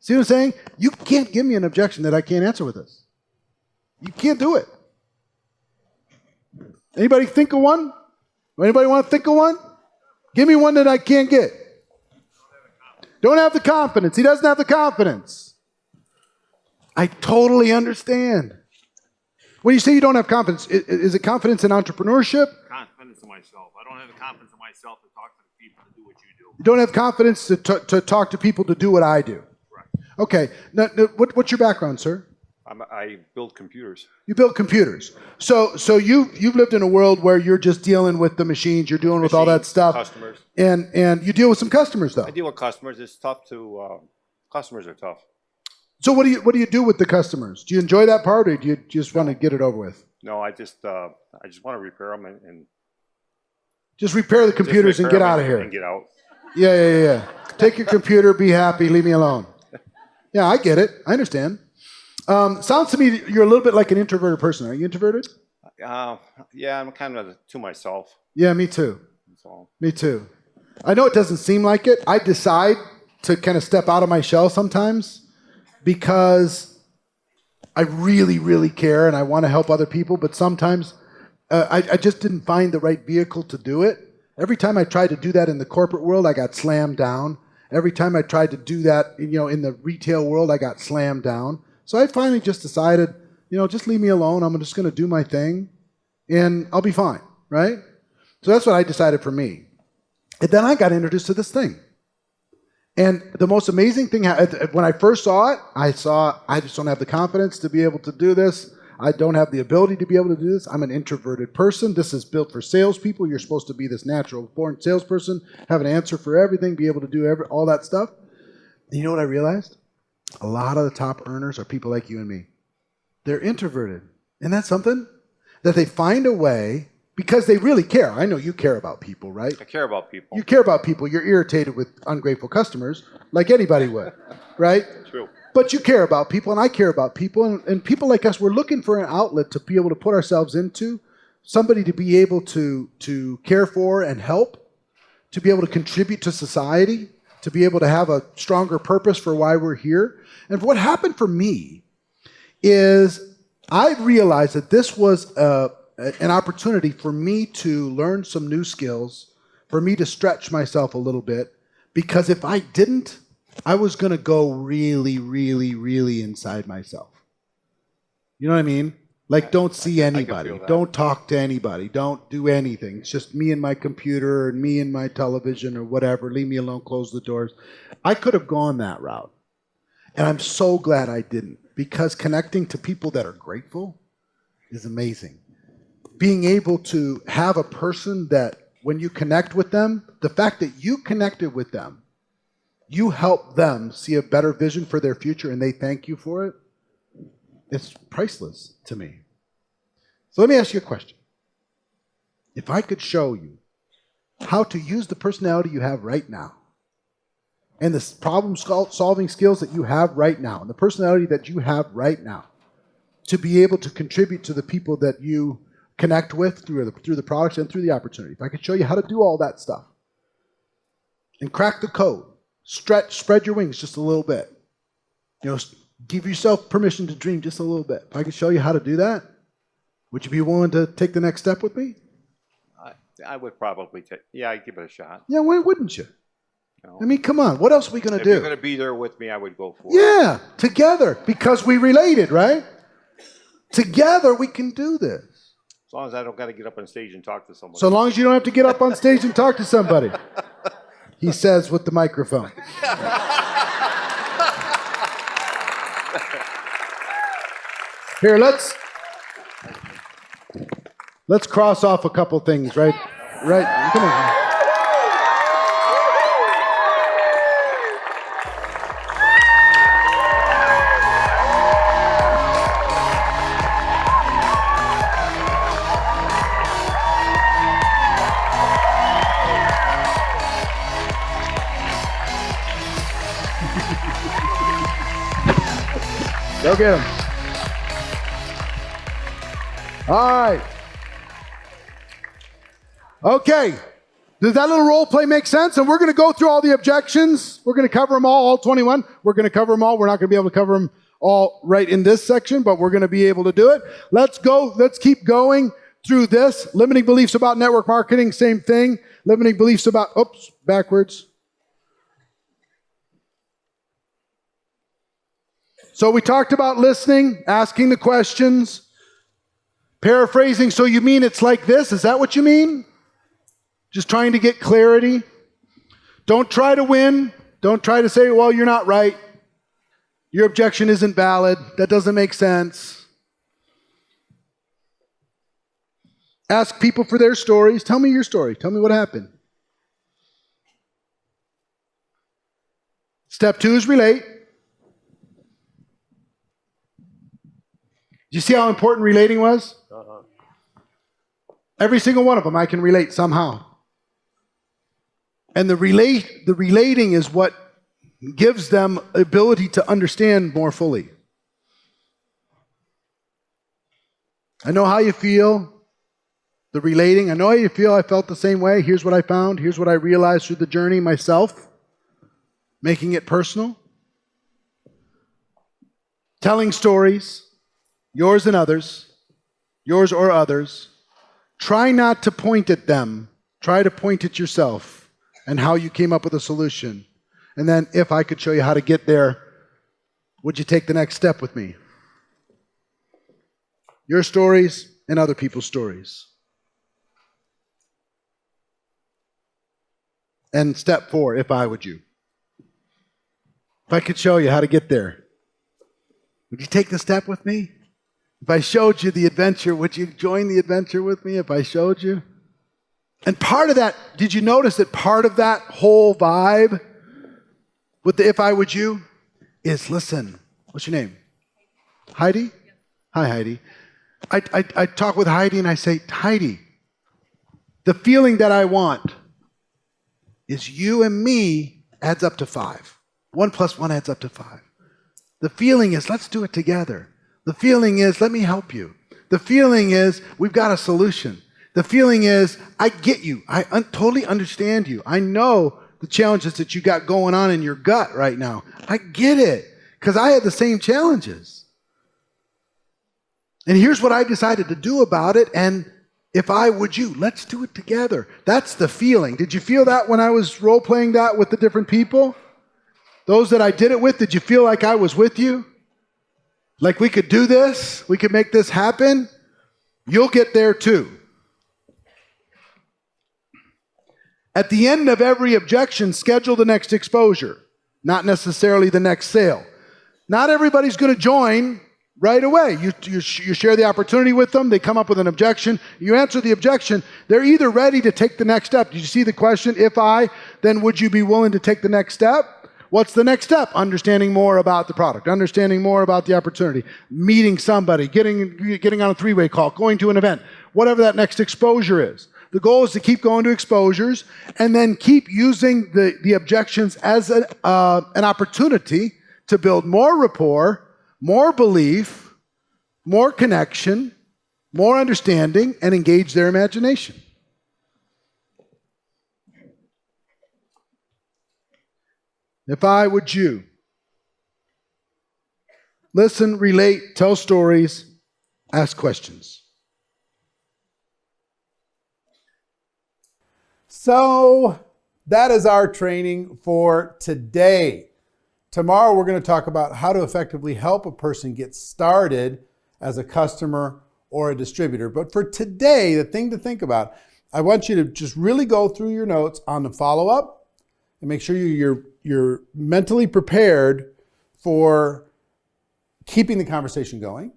See what I'm saying? You can't give me an objection that I can't answer with this. You can't do it. Anybody think of one? Anybody want to think of one? Give me one that I can't get. Don't have the confidence. He doesn't have the confidence. I totally understand. When you say you don't have confidence, is it confidence in entrepreneurship? Confidence in myself. I don't have the confidence in myself to talk to the people to do what you do. You don't have confidence to talk to people to do what I do. Right. Okay. Now, what's your background, sir? I build computers. You build computers. So you've lived in a world where you're just dealing with the machines, you're dealing with all that stuff. Customers. And you deal with some customers, though. I deal with customers. It's tough to. Customers are tough. So what do you do with the customers? Do you enjoy that part, or do you just want to get it over with? No, I just want to repair them and Just repair the just computers and repair get 'em out of here. and get out. Yeah. Take your computer, be happy, leave me alone. Yeah, I get it. I understand. Sounds to me you're a little bit like an introverted person. Are you introverted? Yeah, I'm kind of to myself. Yeah, me too. So Me too. I know it doesn't seem like it. I decide to kind of step out of my shell sometimes because I really, really care and I want to help other people, but sometimes I just didn't find the right vehicle to do it. Every time I tried to do that in the corporate world, I got slammed down. Every time I tried to do that, in the retail world, I got slammed down. So I finally just decided, just leave me alone. I'm just going to do my thing and I'll be fine, right? So that's what I decided for me. And then I got introduced to this thing. And the most amazing thing, when I first saw it, I just don't have the confidence to be able to do this. I don't have the ability to be able to do this. I'm an introverted person. This is built for salespeople. You're supposed to be this natural-born salesperson, have an answer for everything, be able to do all that stuff. And you know what I realized? A lot of the top earners are people like you and me. They're introverted. Isn't that something? That they find a way, because they really care. I know you care about people, right? I care about people. You care about people. You're irritated with ungrateful customers, like anybody would, right? True. But you care about people, and I care about people. And people like us, we're looking for an outlet to be able to put ourselves into, somebody to be able to care for and help, to be able to contribute to society, to be able to have a stronger purpose for why we're here. And what happened for me is I realized that this was an opportunity for me to learn some new skills, for me to stretch myself a little bit, because if I didn't, I was going to go really, really, really inside myself. You know what I mean? Like, don't see anybody. Don't talk to anybody. Don't do anything. It's just me and my computer and me and my television or whatever. Leave me alone, close the doors. I could have gone that route. And I'm so glad I didn't, because connecting to people that are grateful is amazing. Being able to have a person that when you connect with them, the fact that you connected with them, you help them see a better vision for their future and they thank you for it, it's priceless to me. So let me ask you a question. If I could show you how to use the personality you have right now and the problem-solving skills that you have right now and the personality that you have right now to be able to contribute to the people that you connect with through the products and through the opportunity. If I could show you how to do all that stuff and crack the code, spread your wings just a little bit, give yourself permission to dream just a little bit. If I could show you how to do that, would you be willing to take the next step with me? I would probably I'd give it a shot. Yeah, why wouldn't you? No. I mean, come on. What else are we going to do? If you're going to be there with me, I would go for it. Yeah, together, because we related, right? Together, we can do this. As long as I don't got to get up on stage and talk to somebody. So long as you don't have to get up on stage and talk to somebody. He says with the microphone. Here, let's cross off a couple things, right? Right, come on. Go get him. All right. Okay. Does that little role play make sense? And we're going to go through all the objections. We're going to cover them all 21. We're going to cover them all. We're not going to be able to cover them all right in this section, but we're going to be able to do it. Let's go. Let's keep going through this. Limiting beliefs about network marketing, same thing. Limiting beliefs about, backwards. So we talked about listening, asking the questions, paraphrasing. So you mean it's like this? Is that what you mean? Just trying to get clarity. Don't try to win. Don't try to say, well, you're not right. Your objection isn't valid. That doesn't make sense. Ask people for their stories. Tell me your story. Tell me what happened. Step 2 is relate. You see how important relating was? Every single one of them I can relate somehow. And the relating is what gives them ability to understand more fully. I know how you feel. The relating, I know how you feel. I felt the same way. Here's what I found. Here's what I realized through the journey myself. Making it personal. Telling stories, yours and others, yours or others. Try not to point at them. Try to point at yourself and how you came up with a solution. And then if I could show you how to get there, would you take the next step with me? Your stories and other people's stories. And step 4, if I would you. If I could show you how to get there, would you take the step with me? If I showed you the adventure, would you join the adventure with me if I showed you? And part of that, did you notice that part of that whole vibe with the if I would you is, listen, what's your name? Heidi? Hi, Heidi. I talk with Heidi and I say, Heidi, the feeling that I want is you and me adds up to 5. 1 + 1 adds up to 5. The feeling is, let's do it together. The feeling is, let me help you. The feeling is, we've got a solution. The feeling is, I get you. I totally understand you. I know the challenges that you got going on in your gut right now. I get it, because I had the same challenges. And here's what I decided to do about it, and if I would you, let's do it together. That's the feeling. Did you feel that when I was role-playing that with the different people? Those that I did it with, did you feel like I was with you? Like we could do this? We could make this happen? You'll get there too. At the end of every objection, schedule the next exposure, not necessarily the next sale. Not everybody's going to join right away. You share the opportunity with them. They come up with an objection. You answer the objection. They're either ready to take the next step. Did you see the question? If I, then would you be willing to take the next step? What's the next step? Understanding more about the product, understanding more about the opportunity, meeting somebody, getting on a 3-way call, going to an event, whatever that next exposure is. The goal is to keep going to exposures and then keep using the objections as an opportunity to build more rapport, more belief, more connection, more understanding, and engage their imagination. If I would you, listen, relate, tell stories, ask questions. So that is our training for today. Tomorrow we're going to talk about how to effectively help a person get started as a customer or a distributor. But for today, the thing to think about, I want you to just really go through your notes on the follow-up and make sure you're mentally prepared for keeping the conversation going,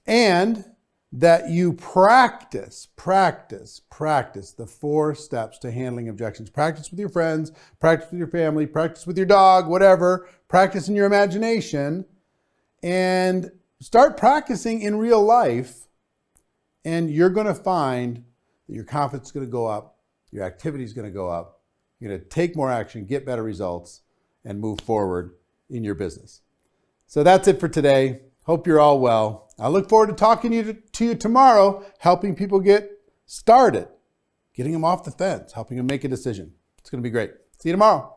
and that you practice the 4 steps to handling objections. Practice with your friends, practice with your family, practice with your dog, whatever. Practice in your imagination, and start practicing in real life, and you're going to find that your confidence is going to go up, your activity is going to go up, you're going to take more action, get better results, and move forward in your business. So that's it for today. Hope you're all well. I look forward to talking to you tomorrow, helping people get started, getting them off the fence, helping them make a decision. It's going to be great. See you tomorrow.